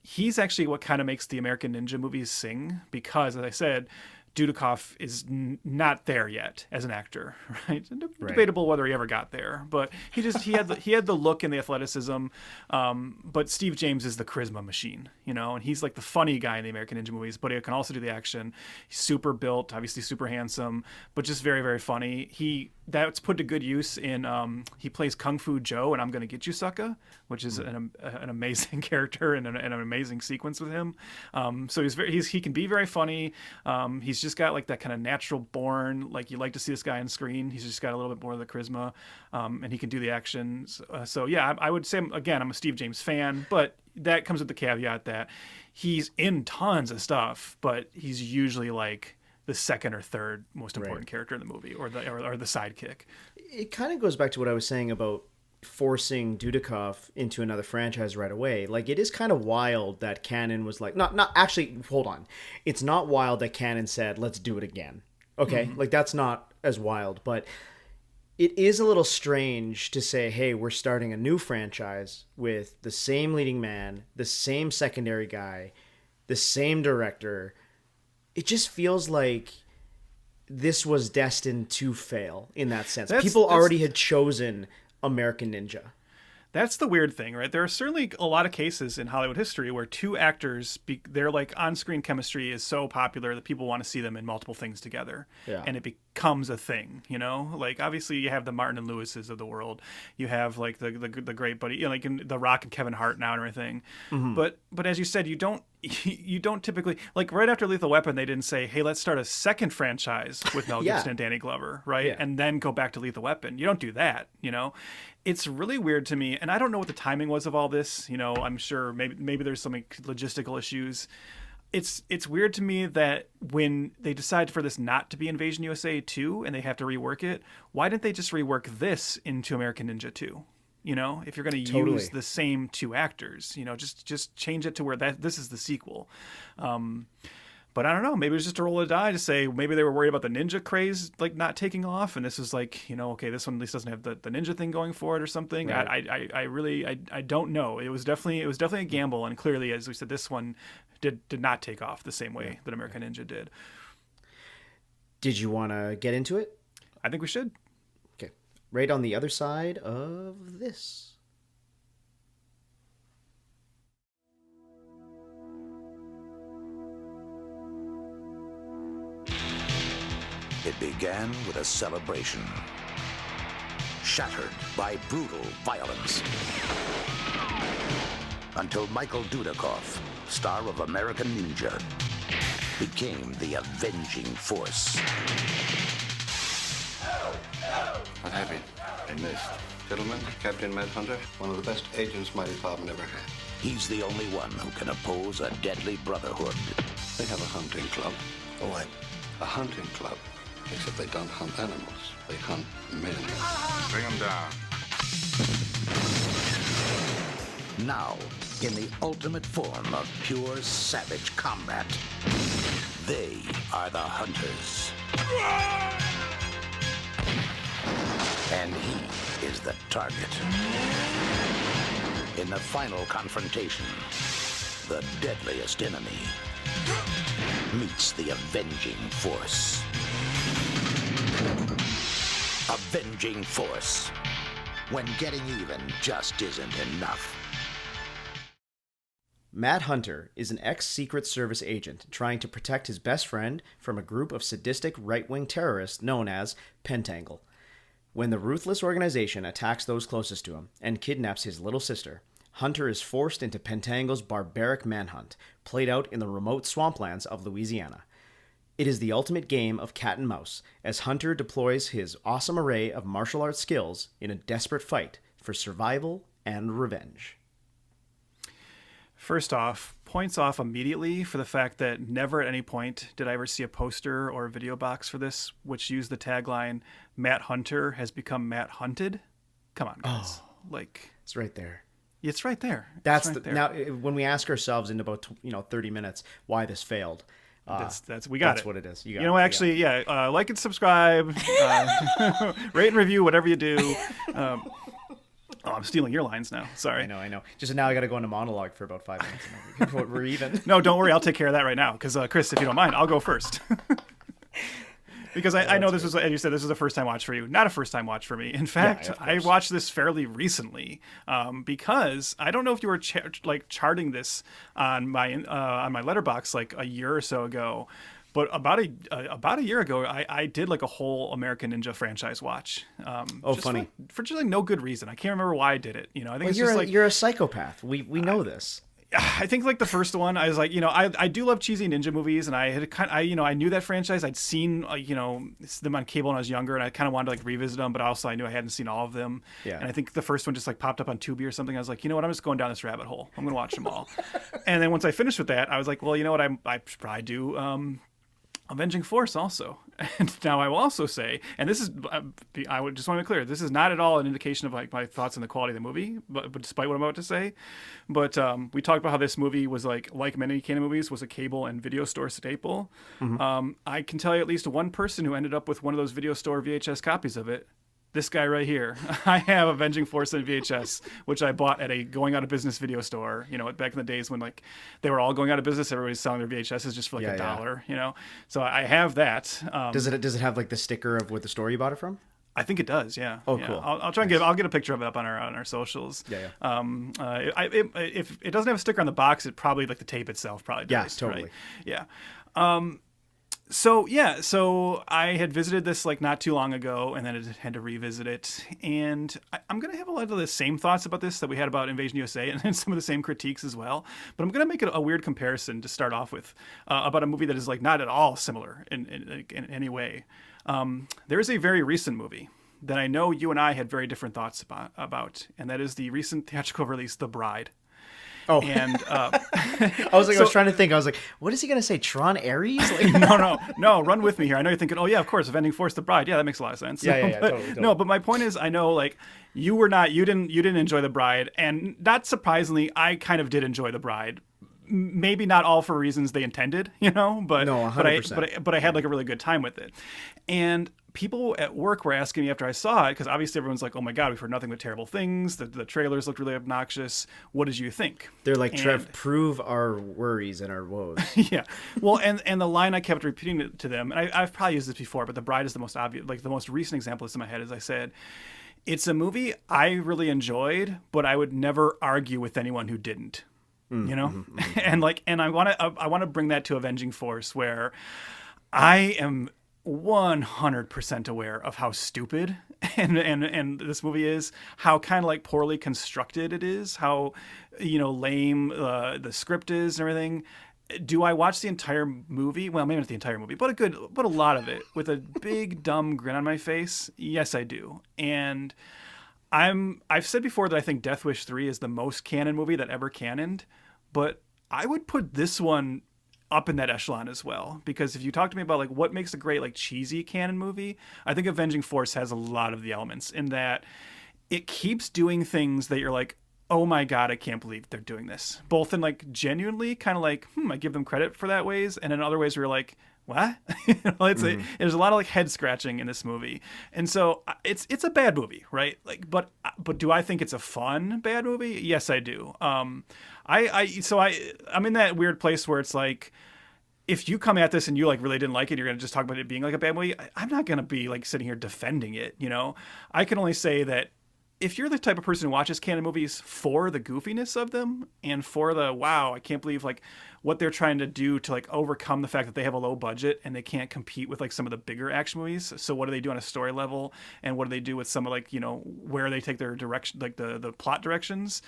he's actually what kind of makes the American Ninja movies sing, because, as I said, Dudikoff is not there yet as an actor, right? Debatable whether he ever got there, but he had the look and the athleticism. But Steve James is the charisma machine, and he's like the funny guy in the American Ninja movies, but he can also do the action. He's super built, obviously super handsome, but just very, very funny. That's put to good use in he plays Kung Fu Joe and I'm Gonna Get You Sucker, which is an amazing character and an amazing sequence with him. So he can be very funny. He's just got like that kind of natural born, like you like to see this guy on screen. He's just got a little bit more of the charisma, and he can do the actions. So yeah, I would say again, I'm a Steve James fan, but that comes with the caveat that he's in tons of stuff, but he's usually like the second or third most important character in the movie, or the sidekick. It kind of goes back to what I was saying about forcing Dudikoff into another franchise right away. Like, it is kind of wild that Cannon was like, not actually, hold on. It's not wild that Cannon said, let's do it again. Okay? Mm-hmm. Like, that's not as wild, but it is a little strange to say, hey, we're starting a new franchise with the same leading man, the same secondary guy, the same director. It just feels like this was destined to fail in that sense. People already had chosen American Ninja. That's the weird thing, right? There are certainly a lot of cases in Hollywood history where two actors, their like on-screen chemistry is so popular that people want to see them in multiple things together. Yeah. And it becomes a thing, Like, obviously you have the Martin and Lewises of the world. You have like the great buddy, like in The Rock and Kevin Hart now and everything. Mm-hmm. But as you said, you don't typically, like right after Lethal Weapon, they didn't say, hey, let's start a second franchise with Mel Gibson and Danny Glover, right? Yeah. And then go back to Lethal Weapon. You don't do that, It's really weird to me, and I don't know what the timing was of all this. I'm sure maybe there's some logistical issues. It's weird to me that when they decide for this not to be Invasion USA 2 and they have to rework it, why didn't they just rework this into American Ninja 2? If you're going to use the same two actors, just change it to where this is the sequel. But I don't know. Maybe it was just a roll of the die to say maybe they were worried about the ninja craze like not taking off, and this is like, okay, this one at least doesn't have the ninja thing going for it or something. Right. I really don't know. It was definitely a gamble, and clearly, as we said, this one did not take off the same way that American Ninja did. Did you want to get into it? I think we should. Okay. Right on the other side of this. It began with a celebration, shattered by brutal violence. Until Michael Dudikoff, star of American Ninja, became the Avenging Force. What happened? I missed. Gentlemen, Captain Matt Hunter, one of the best agents my department ever had. He's the only one who can oppose a deadly brotherhood. They have a hunting club. A what? A hunting club. Except they don't hunt animals. They hunt men. Bring him down. Now, in the ultimate form of pure savage combat, they are the hunters. And he is the target. In the final confrontation, the deadliest enemy meets the Avenging Force. Avenging Force. When getting even just isn't enough. Matt Hunter is an ex-Secret Service agent trying to protect his best friend from a group of sadistic right-wing terrorists known as Pentangle. When the ruthless organization attacks those closest to him and kidnaps his little sister, Hunter is forced into Pentangle's barbaric manhunt, played out in the remote swamplands of Louisiana. It is the ultimate game of cat and mouse, as Hunter deploys his awesome array of martial arts skills in a desperate fight for survival and revenge. First off, points off immediately for the fact that never at any point did I ever see a poster or a video box for this which used the tagline, Matt Hunter has become Matt Hunted. Come on, guys. It's right there. It's right there. That's right there. Now when we ask ourselves in about 30 minutes why this failed. That's we got that's it. what it is. You know, actually, yeah. Like and subscribe, rate and review, whatever you do. I'm stealing your lines now. Sorry. I know. Just now I got to go into monologue for about 5 minutes before we're even. No, don't worry. I'll take care of that right now. Because Chris, if you don't mind, I'll go first. Because I know this was, as you said, this was a first-time watch for you. Not a first-time watch for me. In fact, I watched this fairly recently because I don't know if you were charting this on my letterbox like a year or so ago, but about a year ago, I did like a whole American Ninja franchise watch. Funny. For just like no good reason. I can't remember why I did it. I think you're a psychopath. We know this. I think like the first one, I was like, I do love cheesy ninja movies, and I knew that franchise. I'd seen them on cable when I was younger, and I kind of wanted to like revisit them, but also I knew I hadn't seen all of them. Yeah. And I think the first one just like popped up on Tubi or something. I was like, you know what, I'm just going down this rabbit hole. I'm gonna watch them all. And then once I finished with that, I was like, well, you know what, I should probably do Avenging Force also. And now I will also say, and this is, I would just want to be clear, this is not at all an indication of like my thoughts on the quality of the movie, but despite what I'm about to say. But we talked about how this movie was like many Canon movies, was a cable and video store staple. Mm-hmm. I can tell you at least one person who ended up with one of those video store VHS copies of it. This guy right here. I have Avenging Force on VHS, which I bought at a going out of business video store. Back in the days when like they were all going out of business, everybody's selling their VHSs just for like $1. So I have that. Does it have like the sticker of what the store you bought it from? I think it does. Yeah. Oh, yeah. cool. I'll try and I'll get a picture of it up on our socials. Yeah. If it doesn't have a sticker on the box, it probably like the tape itself probably does. Yeah, totally. Right? Yeah. So I had visited this like not too long ago, and then I had to revisit it. And I'm going to have a lot of the same thoughts about this that we had about Invasion USA, and then some of the same critiques as well. But I'm going to make it a weird comparison to start off with about a movie that is like not at all similar in any way. There is a very recent movie that I know you and I had very different thoughts about, and that is the recent theatrical release, The Bride. Oh, and I was trying to think. I was like, what is he gonna say? Tron Ares? Like, no. Run with me here. I know you're thinking, oh yeah, of course, Avenging Force, The Bride. Yeah, that makes a lot of sense. Yeah, totally. No, but my point is, I know like you didn't enjoy The Bride, and not surprisingly, I kind of did enjoy The Bride. maybe not all for reasons they intended, but No, 100%. but I had like a really good time with it. And people at work were asking me after I saw it, because obviously everyone's like, oh my God, we've heard nothing but terrible things. The trailers looked really obnoxious. What did you think? They're like, Trev, prove our worries and our woes. Yeah. Well, and the line I kept repeating to them, and I've probably used this before, but The Bride is the most obvious, like the most recent example that's in my head, as I said, it's a movie I really enjoyed, but I would never argue with anyone who didn't. And I want to bring that to Avenging Force, where I am 100% aware of how stupid and this movie is, how kind of like poorly constructed it is, how lame the script is and everything. Do I watch the entire movie? Well, maybe not the entire movie, but a lot of it with a big dumb grin on my face? Yes, I do. And I've said before that I think Death Wish 3 is the most canon movie that ever canoned, but I would put this one up in that echelon as well, because if you talk to me about like what makes a great like cheesy canon movie, I think Avenging Force has a lot of the elements, in that it keeps doing things that you're like, oh my God, I can't believe they're doing this, both in like genuinely kind of like I give them credit for that ways, and in other ways where you're like, what? There's a lot of like head scratching in this movie, and so it's a bad movie, right? Like, but do I think it's a fun bad movie? Yes, I do. I'm in that weird place where it's like, if you come at this and you like really didn't like it, you're gonna just talk about it being like a bad movie. I'm not gonna be like sitting here defending it. I can only say that if you're the type of person who watches canon movies for the goofiness of them and for the, wow, I can't believe like what they're trying to do to like overcome the fact that they have a low budget and they can't compete with like some of the bigger action movies. So what do they do on a story level, and what do they do with some of like, where they take their direction, like the plot directions?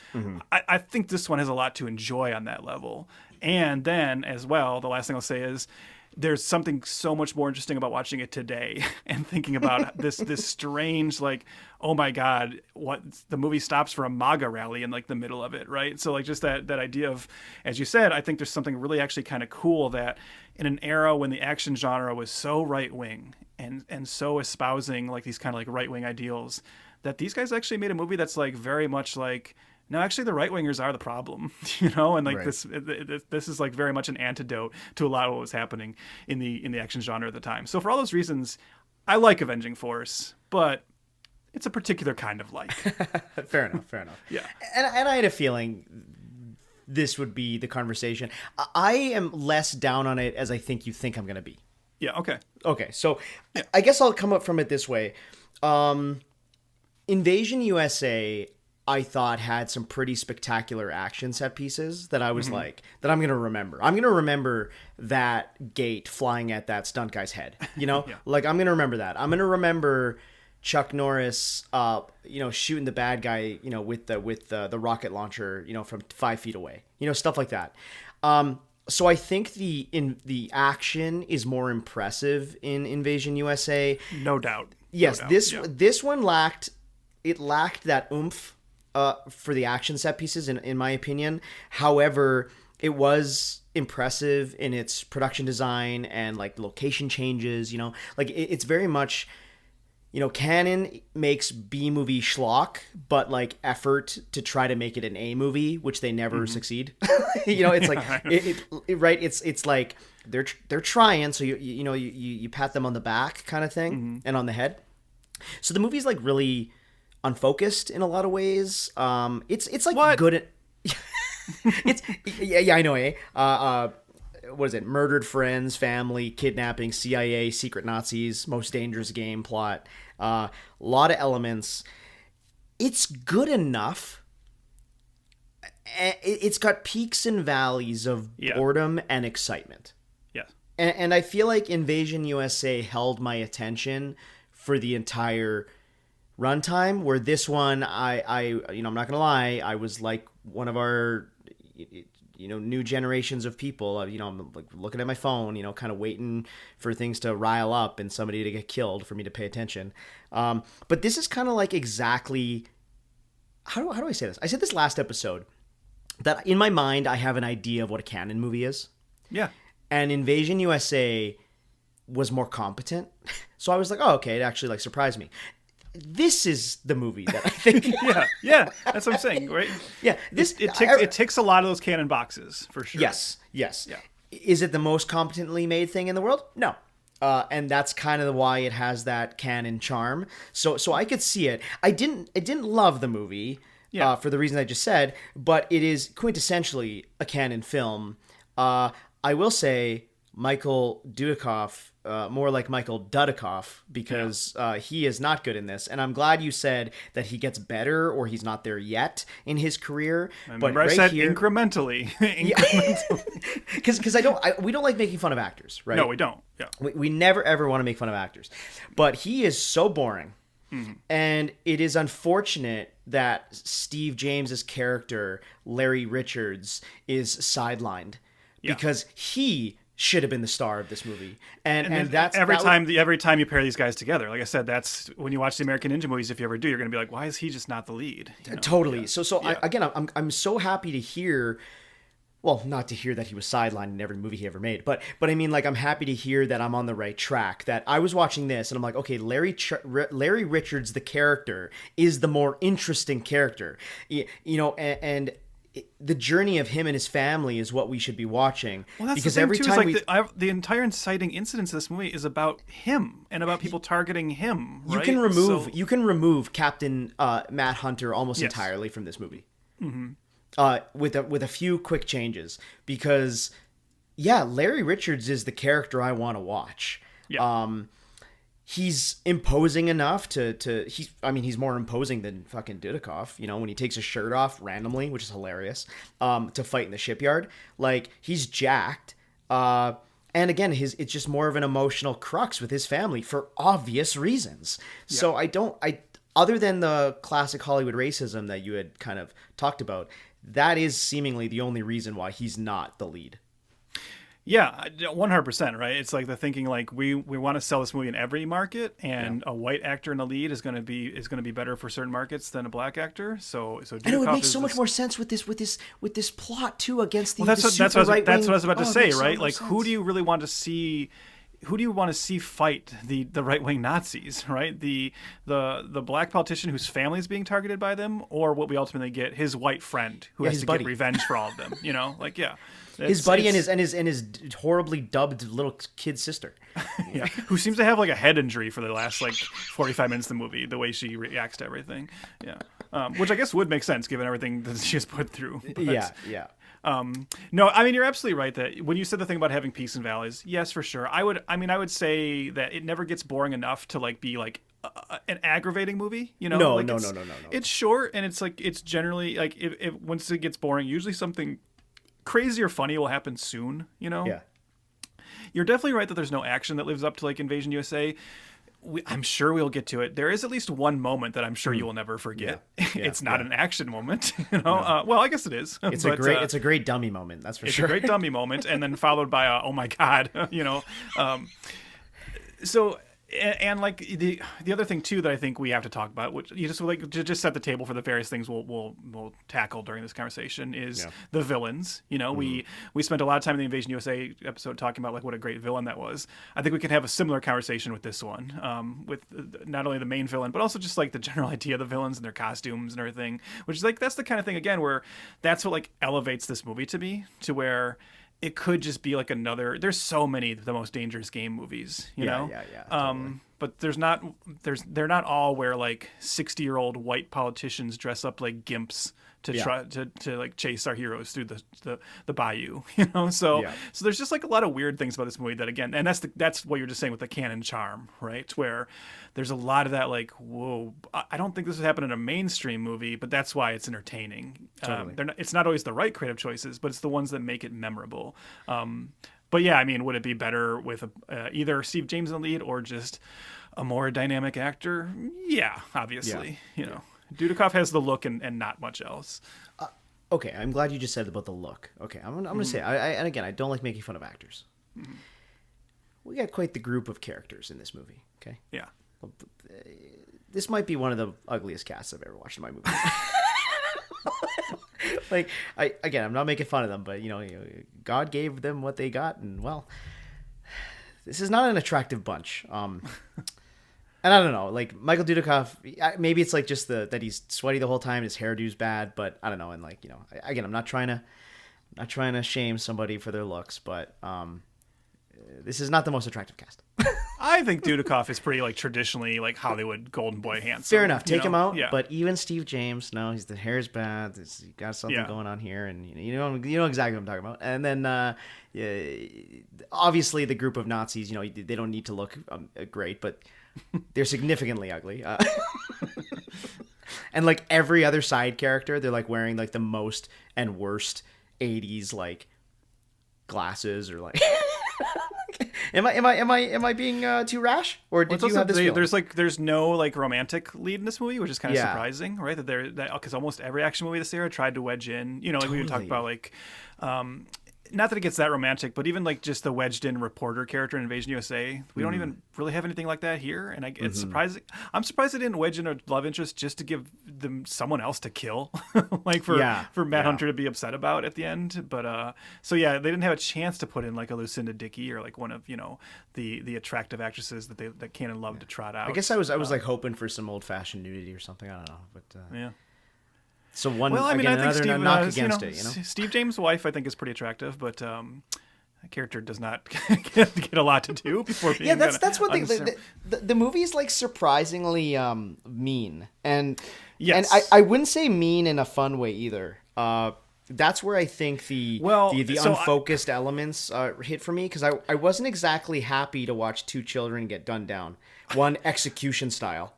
I think this one has a lot to enjoy on that level. And then as well, the last thing I'll say is, there's something so much more interesting about watching it today and thinking about this strange, like, oh my God, what the movie stops for a MAGA rally in like the middle of it, right? So like just that idea of, as you said, I think there's something really actually kind of cool that in an era when the action genre was so right wing and so espousing like these kind of like right wing ideals, that these guys actually made a movie that's like very much like, no, actually the right wingers are the problem, and like right. This is like very much an antidote to a lot of what was happening in the action genre at the time. So for all those reasons, I like Avenging Force, but it's a particular kind of like. Fair enough. Yeah. And I had a feeling this would be the conversation. I am less down on it as I think you think I'm going to be. Yeah. Okay. So yeah. I guess I'll come up from it this way. Invasion USA, I thought, had some pretty spectacular action set pieces that I was like, that I'm going to remember. I'm going to remember that gate flying at that stunt guy's head, Yeah. Like I'm going to remember that. I'm going to remember Chuck Norris, shooting the bad guy, with the rocket launcher, from 5 feet away, stuff like that. So I think the action is more impressive in Invasion USA. No doubt. Yes. No doubt. This one lacked that oomph for the action set pieces, in my opinion. However, it was impressive in its production design and like location changes, like it's very much, Canon makes B movie schlock, but like effort to try to make it an A movie, which they never succeed. It's like, right. It's like they're trying. So you pat them on the back kind of thing and on the head. So the movie's like really unfocused in a lot of ways. It's like what? Good at it's I know, what is it? Murdered friends, family, kidnapping, CIA, secret Nazis, most dangerous game plot. A lot of elements. It's good enough. It's got peaks and valleys of boredom and excitement. Yeah. And I feel like Invasion USA held my attention for the entire runtime, where this one, I'm not gonna lie, I was like one of our, new generations of people. I'm like looking at my phone, kind of waiting for things to rile up and somebody to get killed for me to pay attention. But this is kind of like exactly, how do I say this? I said this last episode that in my mind I have an idea of what a canon movie is. Yeah. And Invasion USA was more competent. So I was like, oh, okay, it actually like surprised me. this is the movie that I think. yeah, that's what I'm saying, right? Yeah, it ticks a lot of those canon boxes for sure. Yes. Yeah. Is it the most competently made thing in the world? No. And that's kind of why it has that canon charm. So I could see it. I didn't love the movie for the reason I just said, but it is quintessentially a canon film. I will say Michael Dudikoff, more like Michael Dudikoff, because he is not good in this. And I'm glad you said that he gets better or he's not there yet in his career. But I said incrementally. Because we don't like making fun of actors, right? No, we don't. Yeah. We never ever want to make fun of actors. But he is so boring. Mm-hmm. And it is unfortunate that Steve James's character, Larry Richards, is sidelined because he should have been the star of this movie. And that's every time you pair these guys together, like I said, that's when you watch the American Ninja movies, if you ever do, you're going to be like, why is he just not the lead? You know? Totally. Yeah. I'm so happy to hear, well, not to hear that he was sidelined in every movie he ever made, but I mean, like, I'm happy to hear that I'm on the right track, that I was watching this and I'm like, okay, Larry Richards, the character, is the more interesting character, and the journey of him and his family is what we should be watching. Well, that's because the thing every too, time the entire inciting incidents of this movie is about him and about people targeting him. Right? You can remove Captain Matt Hunter almost entirely from this movie. Mm-hmm. With a few quick changes, because Larry Richards is the character I want to watch. He's imposing enough he's more imposing than fucking Dudikoff, when he takes his shirt off randomly, which is hilarious, to fight in the shipyard. Like, he's jacked, and again, it's just more of an emotional crux with his family for obvious reasons. So other than the classic Hollywood racism that you had kind of talked about, that is seemingly the only reason why he's not the lead. Yeah, 100%, right? It's like the thinking, like, we want to sell this movie in every market, and a white actor in the lead is going to be better for certain markets than a black actor. So and it would make so much more sense with this plot too, against the that's what I was about to say, right? Like, sense. Who do you really want to see fight the right-wing Nazis, right? The black politician whose family is being targeted by them, or what we ultimately get, his white friend who has to get revenge for all of them, his buddy and his horribly dubbed little kid sister. Who seems to have like a head injury for the last 45 minutes of the movie, the way she reacts to everything. Which I guess would make sense given everything that she has put through. But, no, I mean, you're absolutely right that when you said the thing about having peaks and valleys, yes, for sure. I would say that it never gets boring enough to be an aggravating movie, No. It's short, and it's generally if once it gets boring, usually something crazy or funny will happen soon, Yeah. You're definitely right that there's no action that lives up to Invasion USA. I'm sure we'll get to it. There is at least one moment that I'm sure you will never forget. It's not an action moment, No. Well, I guess it is. It's a great dummy moment. That's for sure. It's a great dummy moment, and then followed by oh my god, So. And the other thing too that I think we have to talk about, which you just set the table for the various things we'll tackle during this conversation, is the villains. We spent a lot of time in the Invasion USA episode talking about what a great villain that was. I think we can have a similar conversation with this one, with not only the main villain but also just the general idea of the villains and their costumes and everything. Which is that's the kind of thing again where that's what elevates this movie to me, to where it could just be another. There's so many of the most dangerous game movies, know. Totally. But they're not all where 60-year-old white politicians dress up like gimps to try to chase our heroes through the bayou, So there's just a lot of weird things about this movie that, again, and that's what you're just saying with the canon charm, right? Where there's a lot of that whoa, I don't think this would happen in a mainstream movie, but that's why it's entertaining. Totally. It's not always the right creative choices, but it's the ones that make it memorable. But yeah, I mean, would it be better with either Steve James in the lead or just a more dynamic actor? Yeah, obviously. Dudikoff has the look and not much else. Okay, I'm glad you just said about the look. Okay, I'm going to say, and again, I don't like making fun of actors. Mm-hmm. We got quite the group of characters in this movie, okay? Yeah. This might be one of the ugliest casts I've ever watched in my movie. I'm not making fun of them, but God gave them what they got, and well, this is not an attractive bunch. And I don't know, like Michael Dudikoff, maybe it's like just that he's sweaty the whole time, his hairdo's bad, but I don't know. And like, you know, again, I'm not trying to shame somebody for their looks, but this is not the most attractive cast. I think Dudikoff is pretty like traditionally like Hollywood golden boy handsome. Fair enough, take him out. Yeah. But even Steve James, no, the hair's bad. He's got something going on here, and you know exactly what I'm talking about. And then obviously the group of Nazis, you know, they don't need to look great, but they're significantly ugly. And like every other side character, they're like wearing like the most and worst 80s like glasses or like. Am I being too rash, or did you have this feeling? There's no like romantic lead in this movie, which is kind of surprising, right? Because almost every action movie this era tried to wedge in, you know, like we talked about, like, not that it gets that romantic, but even like just the wedged in reporter character in Invasion USA, we don't even really have anything like that here, and it's surprising. I'm surprised they didn't wedge in a love interest just to give them someone else to kill, like for Matt Hunter to be upset about at the end. But so yeah, they didn't have a chance to put in like a Lucinda Dickey or like one of, you know, the attractive actresses that Cannon loved to trot out. I guess I was like hoping for some old fashioned nudity or something. I don't know, but yeah. So I think Steve, knock against it, you know? Steve James' wife, I think, is pretty attractive, but that character does not get a lot to do before being. Yeah, that's one thing. The movie is like surprisingly mean, and I wouldn't say mean in a fun way either. That's where I think the unfocused elements hit for me, because I wasn't exactly happy to watch two children get gunned down, one execution style.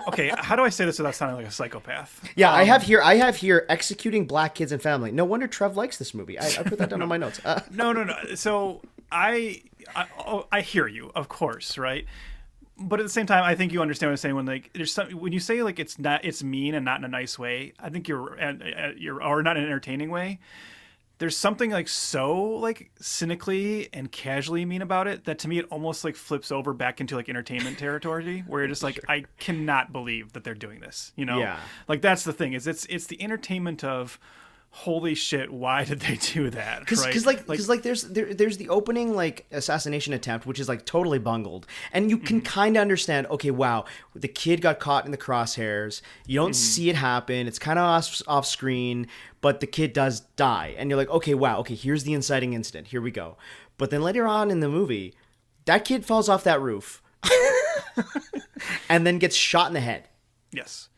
Okay, how do I say this without sounding like a psychopath? Yeah, I have here executing black kids and family. No wonder Trev likes this movie. I put that down on my notes. No. So I hear you, of course, right? But at the same time, I think you understand what I'm saying when like there's some, when you say like it's mean and not in a nice way. I think you're or not in an entertaining way. There's something like so like cynically and casually mean about it that to me it almost like flips over back into like entertainment territory where you're just like, I cannot believe that they're doing this, you know? Yeah. Like that's the thing, is it's the entertainment of, holy shit, why did they do that? Because there's the opening like assassination attempt, which is like totally bungled, and you can kind of understand, okay, wow, the kid got caught in the crosshairs, you don't see it happen, it's kind of off screen, but the kid does die, and you're like, okay, wow, okay, here's the inciting incident, here we go. But then later on in the movie, that kid falls off that roof and then gets shot in the head. Yes.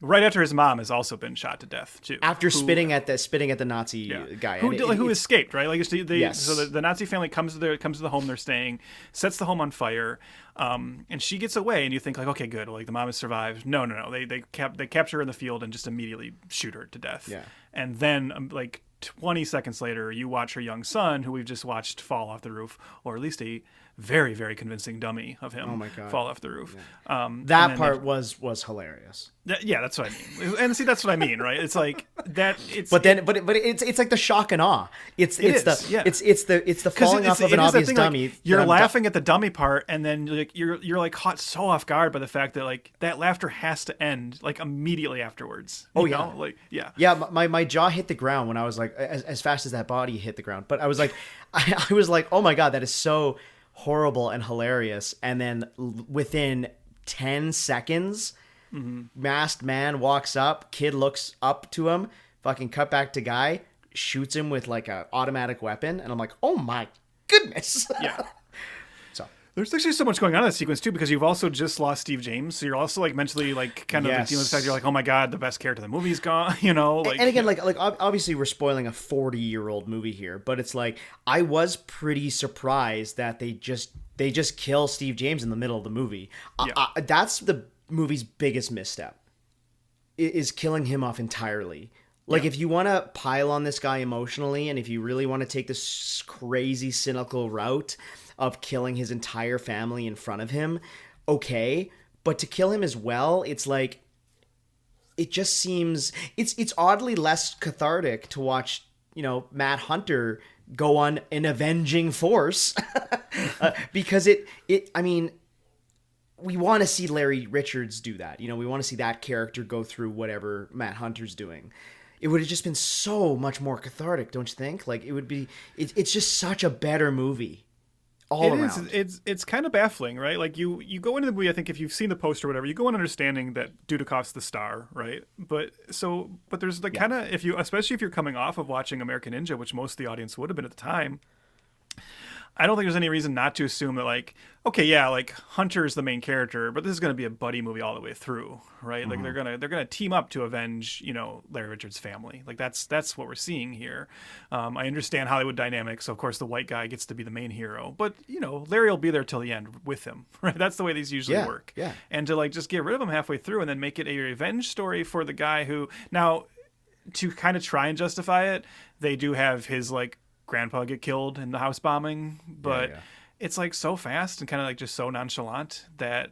Right after his mom has also been shot to death too. After spitting at the Nazi guy, who escaped, right? Like yes. So the Nazi family comes to the home they're staying, sets the home on fire, and she gets away. And you think like, okay, good, like the mom has survived. No. They capture her in the field and just immediately shoot her to death. Yeah. And then like 20 seconds later, you watch her young son, who we've just watched fall off the roof, or at least a very, very convincing dummy of him fall off the roof. Yeah. That part was hilarious. That's what I mean. And see, that's what I mean, right? It's like that. But it's like the shock and awe. It's the falling off of an obvious dummy. Like, you're laughing at the dummy part, and then like you're like caught so off guard by the fact that like that laughter has to end like immediately afterwards. You know? Yeah. My jaw hit the ground when I was like, as fast as that body hit the ground. But I was like, I was like, oh my god, that is so horrible and hilarious. And then within 10 seconds, masked man walks up, kid looks up to him, fucking cut back to guy, shoots him with like a automatic weapon, and I'm like, oh my goodness. Yeah. There's actually so much going on in that sequence too, because you've also just lost Steve James, so you're also like mentally like kind of dealing with the fact you're like, oh my god, the best character in the movie's gone, you know. Like, and again, like obviously we're spoiling a 40-year-old movie here, but it's like I was pretty surprised that they just kill Steve James in the middle of the movie. Yeah. That's the movie's biggest misstep, is killing him off entirely. Like, if you want to pile on this guy emotionally, and if you really want to take this crazy, cynical route of killing his entire family in front of him, okay. But to kill him as well, it's like, it just seems, it's oddly less cathartic to watch, you know, Matt Hunter go on an Avenging Force. Because I mean, we want to see Larry Richards do that. You know, we want to see that character go through whatever Matt Hunter's doing. It would have just been so much more cathartic, don't you think? Like, it would be, it's just such a better movie all It around. is. It's kind of baffling, right? Like you go into the movie. I think if you've seen the poster or whatever, you go in understanding that Dudikoff's the star, right? But there's like kind of especially if you're coming off of watching American Ninja, which most of the audience would have been at the time. I don't think there's any reason not to assume that, like, okay, yeah, like Hunter is the main character, but this is going to be a buddy movie all the way through, right? Like they're gonna team up to avenge, Larry Richards' family. Like that's what we're seeing here. I understand Hollywood dynamics, so of course the white guy gets to be the main hero, but Larry will be there till the end with him, right? That's the way these usually work. Yeah. And to like just get rid of him halfway through and then make it a revenge story for the guy who now, to kind of try and justify it, they do have his like grandpa get killed in the house bombing, but it's like so fast and kind of like just so nonchalant that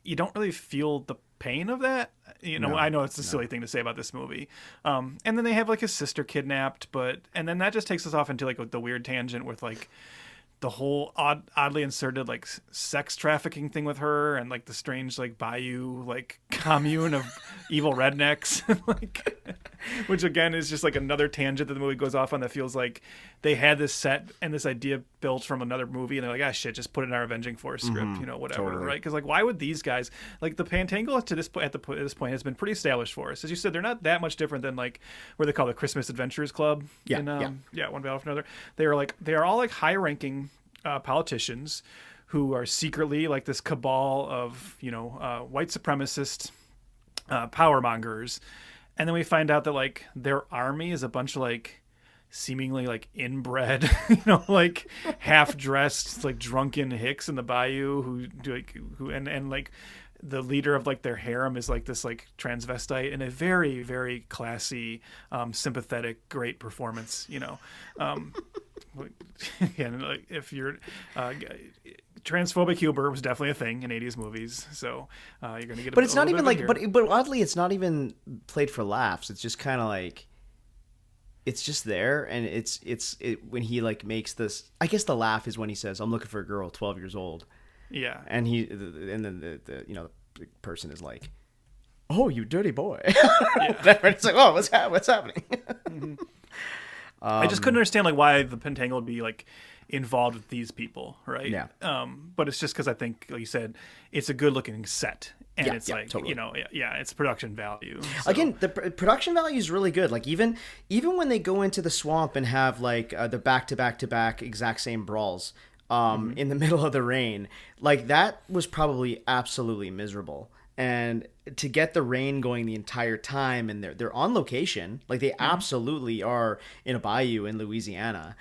you don't really feel the pain of that. I know it's a silly thing to say about this movie. And then they have like his sister kidnapped, and then that just takes us off into like the weird tangent with like the whole oddly inserted like sex trafficking thing with her, and like the strange like bayou like commune of evil rednecks, like, which again is just like another tangent that the movie goes off on that feels like they had this set and this idea built from another movie, and they're like, ah, shit, just put it in our Avenging Force script, whatever, totally. right? Because like, why would these guys like the Pantangle to this point at this point has been pretty established for us, as you said. They're not that much different than like what they call the Christmas Adventurers Club. One battle for another. They are all like high ranking politicians who are secretly like this cabal of white supremacist power mongers, and then we find out that like their army is a bunch of like seemingly like inbred like half dressed like drunken hicks in the bayou who and the leader of like their harem is like this like transvestite in a very, very classy, sympathetic, great performance. Again, like if you're transphobic humor was definitely a thing in 80s movies, so you're gonna get. But it's not even like, here. but oddly, it's not even played for laughs. It's just kind of like, it's just there, and it's when he like makes this. I guess the laugh is when he says, "I'm looking for a girl, 12 years old." Yeah, and then the person is like, "Oh, you dirty boy!" It's like, "Oh, what's happening?" I just couldn't understand like why the Pentangle would be like involved with these people, right? Yeah. But it's just because I think, like you said, it's a good looking set, and it's like totally. it's production value. So. Again, the production value is really good. Like even when they go into the swamp and have like the back to back exact same brawls in the middle of the rain, like that was probably absolutely miserable. And to get the rain going the entire time, and they're on location, like they absolutely are in a bayou in Louisiana.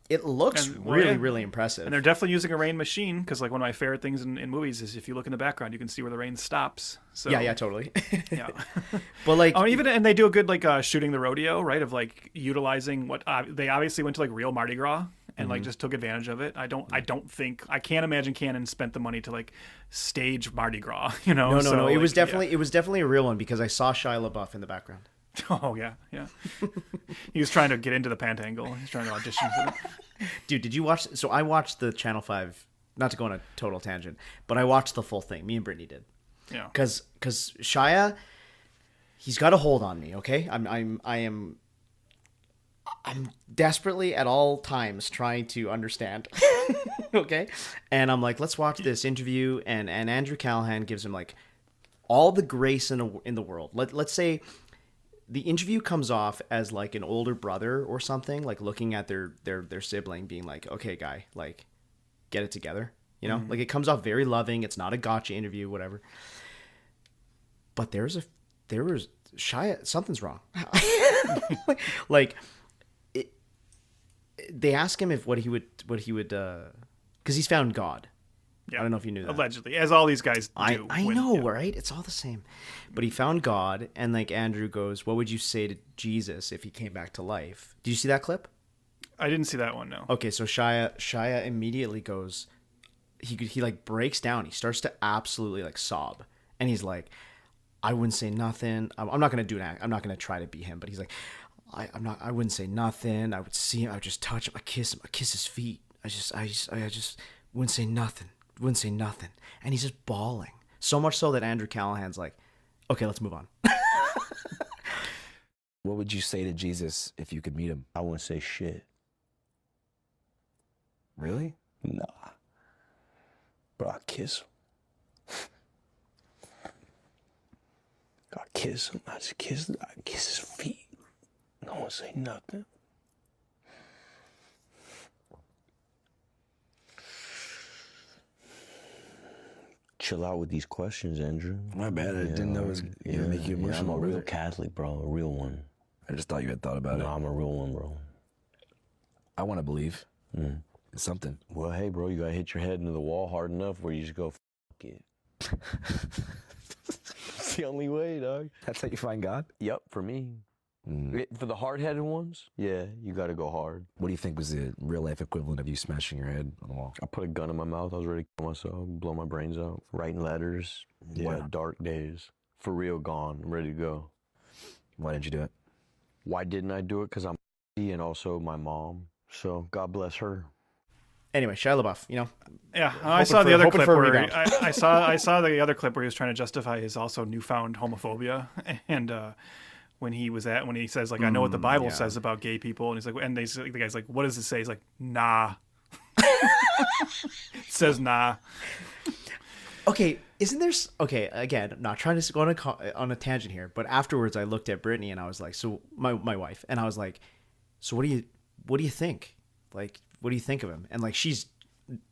It looks really impressive. And they're definitely using a rain machine, because like one of my favorite things in movies is if you look in the background, you can see where the rain stops. So yeah, totally. Yeah. But like, and they do a good like shooting the rodeo, right? Of like utilizing what they obviously went to like real Mardi Gras and like just took advantage of it. I can't imagine Cannon spent the money to like stage Mardi Gras. No. So, it like, was definitely a real one, because I saw Shia LaBeouf in the background. Oh yeah. He was trying to get into the Pantangle. He's trying to audition for it. Dude, did you watch? So I watched the Channel 5. Not to go on a total tangent, but I watched the full thing. Me and Brittany did. Yeah. Because Shia, he's got a hold on me. Okay, I'm desperately at all times trying to understand. Okay, and I'm like, let's watch this interview, and Andrew Callahan gives him like all the grace in the world. Let's say the interview comes off as like an older brother or something, like looking at their sibling, being like, okay, guy, like, get it together. Like it comes off very loving. It's not a gotcha interview, whatever. But there was Shia, something's wrong. Like they ask him if what he would, because he's found God. Yeah. I don't know if you knew that. Allegedly, as all these guys do. I know, right? It's all the same. But he found God, and like Andrew goes, what would you say to Jesus if he came back to life? Did you see that clip? I didn't see that one, no. Okay, so Shia immediately goes, he like breaks down. He starts to absolutely like sob. And he's like, I wouldn't say nothing. I'm not going to do an act. I'm not going to try to be him. But he's like, I wouldn't say nothing. I would see him. I would just touch him. I kiss him. I kiss his feet. I just wouldn't say nothing. Wouldn't say nothing. And he's just bawling. So much so that Andrew Callahan's like, okay, let's move on. What would you say to Jesus if you could meet him? I wouldn't say shit. Really? Nah. But I kiss him. I kiss him. I kiss his feet. No one say nothing. Chill out with these questions, Andrew. My bad. I didn't know it was gonna make you emotional. I'm a real brother. Catholic, bro. A real one. I just thought you had thought about No, it. I'm a real one, bro. I want to believe. It's something. Well, hey, bro, you gotta hit your head into the wall hard enough where you just go, fuck it. It's the only way, dog. That's how you find God? Yep, for me. For the hard-headed ones, yeah, you gotta go hard. What do you think was the real-life equivalent of you smashing your head on the wall? I put a gun in my mouth. I was ready to kill myself, blow my brains out. Writing letters. Yeah, dark days. For real, gone. I'm ready to go. Why didn't you do it? Why didn't I do it? Because I'm and also my mom. So God bless her. Anyway, Shia LaBeouf, Yeah, I saw the other hoping clip for a where rebound. I saw the other clip where he was trying to justify his also newfound homophobia, and when he says like I know what the Bible says about gay people, and he's like, and the guy's like, what does it say? He's like, nah. It says nah. Okay, isn't there? Okay, again, not trying to go on a tangent here, but afterwards I looked at Brittany and I was like, so my wife, and I was like, so what do you think? Like, what do you think of him? And like, she's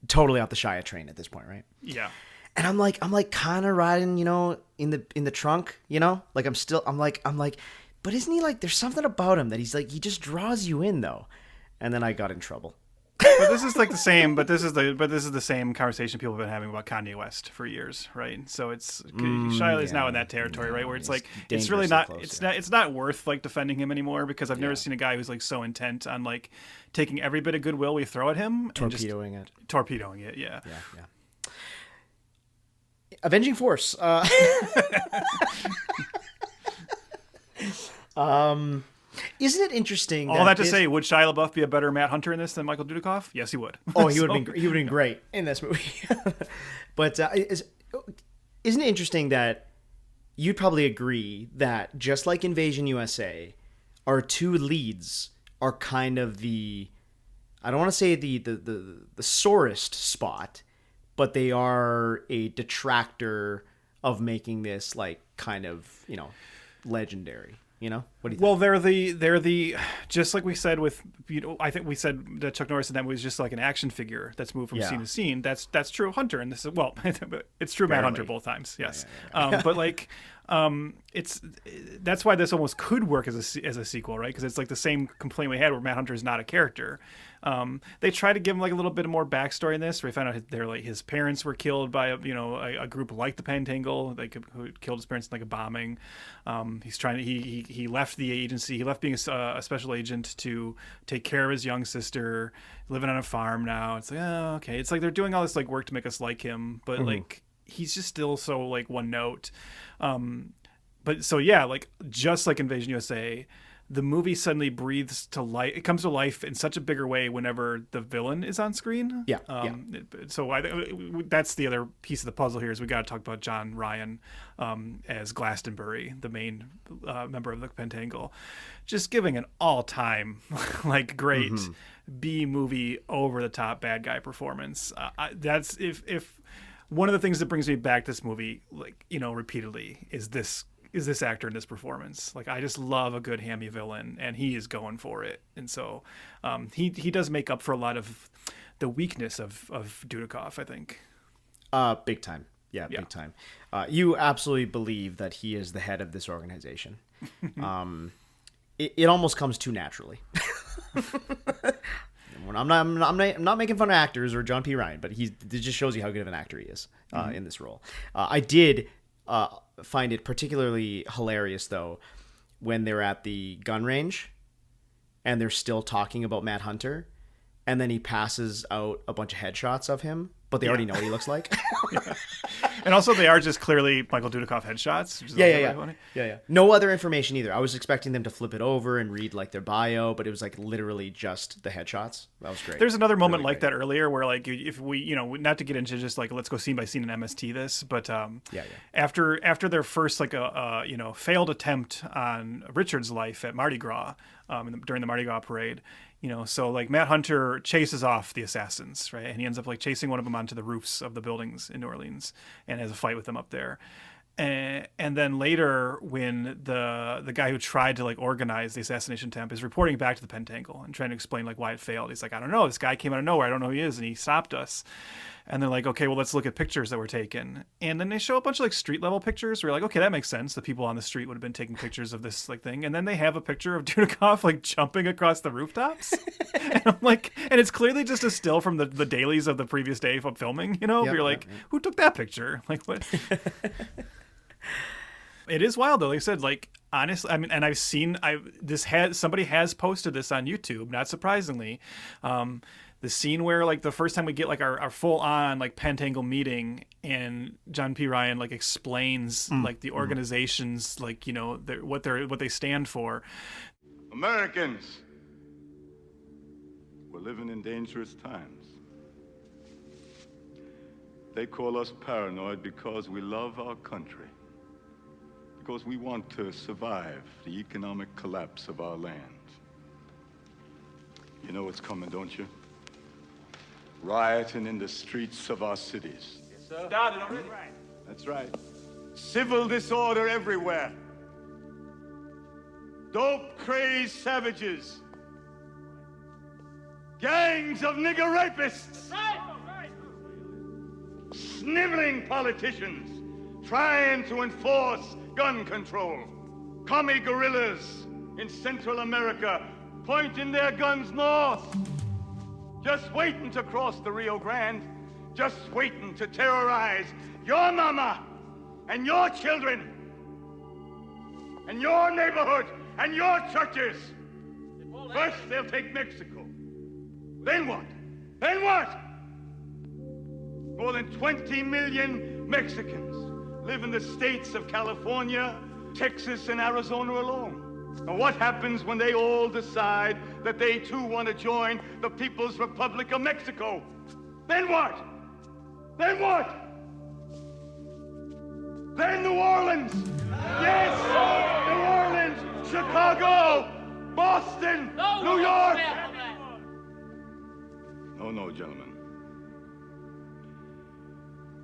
totally off the Shia train at this point, right? Yeah. And I'm like kind of riding, in the trunk, like I'm like, but isn't he like? There's something about him that he's like, he just draws you in though. And then I got in trouble. But this is like the same. But this is the same conversation people have been having about Kanye West for years, right? So it's Shia is now in that territory, right? Where it's like it's really not. Close, it's not worth like defending him anymore because I've never seen a guy who's like so intent on like taking every bit of goodwill we throw at him and just torpedoing it. Yeah. Yeah. Avenging Force. Isn't it interesting? All that to say, would Shia LaBeouf be a better Matt Hunter in this than Michael Dudikoff? Yes, he would. Oh, he would have been great in this movie. But isn't it interesting that you'd probably agree that just like Invasion USA, our two leads are kind of I don't want to say the sorest spot, but they are a detractor of making this like kind of legendary. What do you think? Well, they're the just like we said with I think we said that Chuck Norris in that movie is just like an action figure that's moved from scene to scene. That's true of Hunter, and this is it's true Matt Hunter both times. Yes, but like it's that's why this almost could work as a sequel, right? Because it's like the same complaint we had where Matt Hunter is not a character. They try to give him like a little bit more backstory in this, where we found out his parents were killed by a group like the Pentangle, who killed his parents in like a bombing. He left the agency. He left being a special agent to take care of his young sister, living on a farm now. It's like, oh, okay. It's like they're doing all this like work to make us like him, but like he's just still so like one note. But so yeah, like just like Invasion USA, the movie suddenly breathes to life. It comes to life in such a bigger way whenever the villain is on screen. Yeah. So that's the other piece of the puzzle here is we got to talk about John Ryan as Glastonbury, the main member of the Pentangle, just giving an all-time like great B-movie over-the-top bad guy performance. That's if one of the things that brings me back to this movie, like repeatedly, is this actor in this performance. Like I just love a good hammy villain, and he is going for it. And so he does make up for a lot of the weakness of Dudikoff, I think. Big time. Yeah, big time. You absolutely believe that he is the head of this organization. It almost comes too naturally. I'm not making fun of actors or John P. Ryan, but it just shows you how good of an actor he is in this role. I did find it particularly hilarious though when they're at the gun range and they're still talking about Matt Hunter, and then he passes out a bunch of headshots of him, but they already know what he looks like. And also they are just clearly Michael Dudikoff headshots. Which is really funny. Yeah. No other information either. I was expecting them to flip it over and read like their bio, but it was like literally just the headshots. That was great. There's another moment like that earlier where like if we not to get into just like let's go scene by scene in MST this, but after their first like a failed attempt on Richard's life at Mardi Gras, during the Mardi Gras parade. So like Matt Hunter chases off the assassins, right? And he ends up like chasing one of them onto the roofs of the buildings in New Orleans and has a fight with them up there. And then later, when the guy who tried to like organize the assassination attempt is reporting back to the Pentangle and trying to explain like why it failed, he's like, I don't know, this guy came out of nowhere, I don't know who he is, and he stopped us. And they're like, okay, well, let's look at pictures that were taken. And then they show a bunch of like street level pictures. We're like, okay, that makes sense. The people on the street would have been taking pictures of this like thing. And then they have a picture of Dudikoff like jumping across the rooftops. And I'm like, and it's clearly just a still from the dailies of the previous day of filming. You're like, who took that picture? Like what? It is wild though. Like I said, like honestly, I mean, and I've seen somebody has posted this on YouTube. Not surprisingly, the scene where like the first time we get like our full on like Pentangle meeting and John P. Ryan like explains like the organizations like what they stand for. Americans, we're living in dangerous times. They call us paranoid because we love our country. Because we want to survive the economic collapse of our land. You know what's coming, don't you? Rioting in the streets of our cities. Yes, sir. Started already. That's right. Civil disorder everywhere. Dope crazed savages. Gangs of nigger rapists. Right. Sniveling politicians trying to enforce gun control. Commie guerrillas in Central America pointing their guns north. Just waiting to cross the Rio Grande. Just waiting to terrorize your mama and your children and your neighborhood and your churches. First they'll take Mexico. Then what? Then what? More than 20 million Mexicans live in the states of California, Texas, and Arizona alone. Now what happens when they all decide that they too want to join the People's Republic of Mexico? Then what? Then what? Then New Orleans! Yes! New Orleans! Chicago! Boston! New York! No, gentlemen.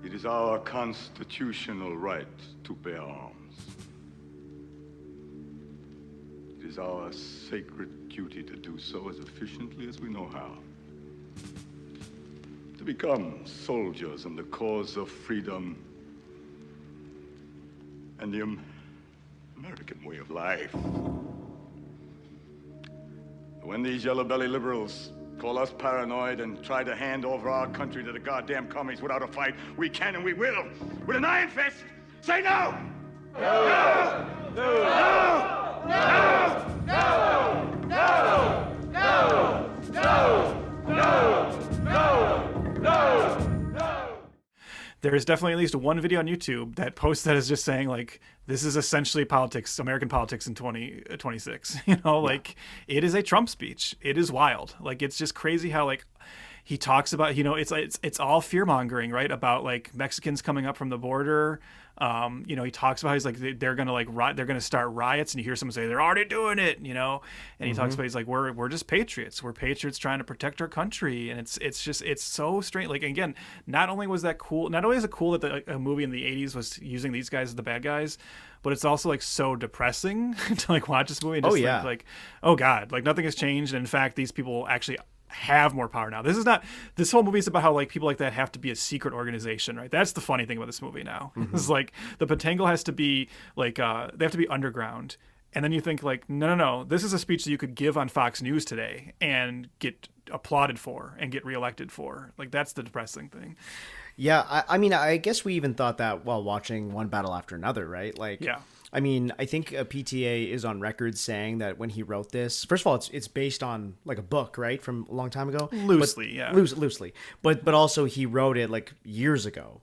It is our constitutional right to bear arms. It is our sacred duty to do so as efficiently as we know how. To become soldiers in the cause of freedom and the American way of life. When these yellow-belly liberals call us paranoid and try to hand over our country to the goddamn commies without a fight, we can and we will. With an iron fist, say no! No! No! No! No! No! No! No! No! No! No! No! There is definitely at least one video on YouTube that posts that is just saying like, this is essentially politics, American politics in 2026. Like it is a Trump speech. It is wild. Like it's just crazy how like he talks about, it's all fear mongering, right? About like Mexicans coming up from the border. He talks about, he's like, they're going to start riots, and you hear someone say they're already doing it, and he talks about, he's like, we're just patriots. We're patriots trying to protect our country. And it's so strange. Like, again, not only is it cool that a movie in the 80s was using these guys as the bad guys, but it's also like so depressing to like watch this movie and just think like, oh God, like nothing has changed. And in fact, these people actually have more power now. This whole movie is about how like people like that have to be a secret organization, right? That's the funny thing about this movie now. It's like the Pentangle has to be like they have to be underground. And then you think like, no, this is a speech that you could give on Fox News today and get applauded for and get reelected for. Like that's the depressing thing. Yeah, I mean, I guess we even thought that while watching One Battle After Another, right? Like, yeah. I mean, I think PTA is on record saying that when he wrote this, first of all, it's based on like a book, right, from a long time ago. Loosely. But also he wrote it like years ago,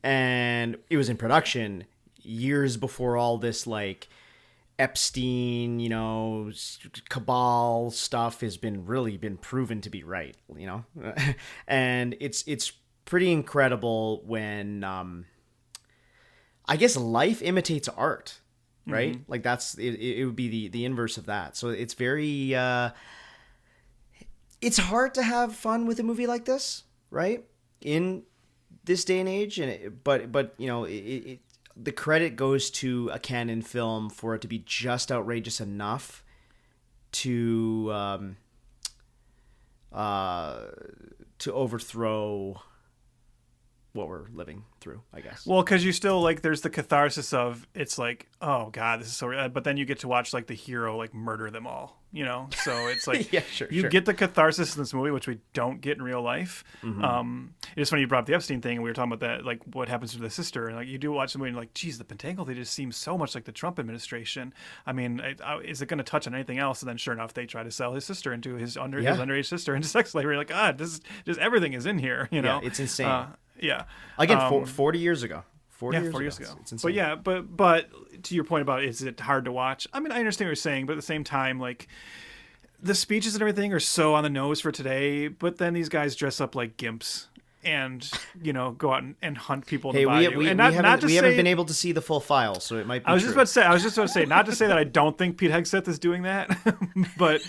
and it was in production years before all this like Epstein, cabal stuff has been proven to be right, and it's pretty incredible when I guess life imitates art, right? Like that's it would be the inverse of that. So it's very it's hard to have fun with a movie like this, right? In this day and age, but you know, the credit goes to a Cannon film for it to be just outrageous enough to overthrow what we're living through, I guess. Well, because you still like, there's the catharsis of it's like, oh god, this is so real. But then you get to watch like the hero like murder them all, you know. So it's like Yeah, sure, you sure. get the catharsis in this movie, which we don't get in real life. It's funny you brought up the Epstein thing, and we were talking about that, like what happens to the sister, and like you do watch the movie and you're like, geez, the Pentangle, they just seem so much like the Trump administration. I mean, is it going to touch on anything else? And then sure enough, they try to sell his sister into his underage sister into sex slavery. Like, this is just everything is in here, you know. Yeah, it's insane. Yeah. Again, 40 years ago. 40 years ago. It's insane. But yeah, but to your point about is it hard to watch? I mean, I understand what you're saying, but at the same time, like the speeches and everything are so on the nose for today. But then these guys dress up like gimps and, you know, go out and hunt people in the bayou. We haven't been able to see the full file, so it might be I was just about to say, not to say that I don't think Pete Hegseth is doing that, but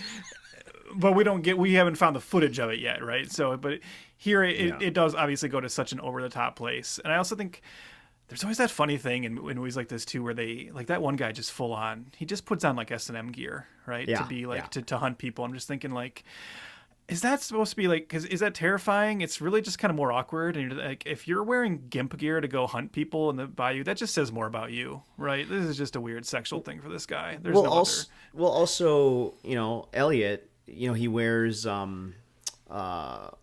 we haven't found the footage of it yet, right? So, but here it does obviously go to such an over the top place, and I also think there's always that funny thing in movies like this too, where they like that one guy just full on, he just puts on like S&M gear, right? Yeah, to be like yeah. to hunt people. I'm just thinking like, is that supposed to be like, because is that terrifying? It's really just kind of more awkward. And you're like, if you're wearing gimp gear to go hunt people in the bayou, that just says more about you, right? This is just a weird sexual thing for this guy. There's also, you know, Elliot, you know, he wears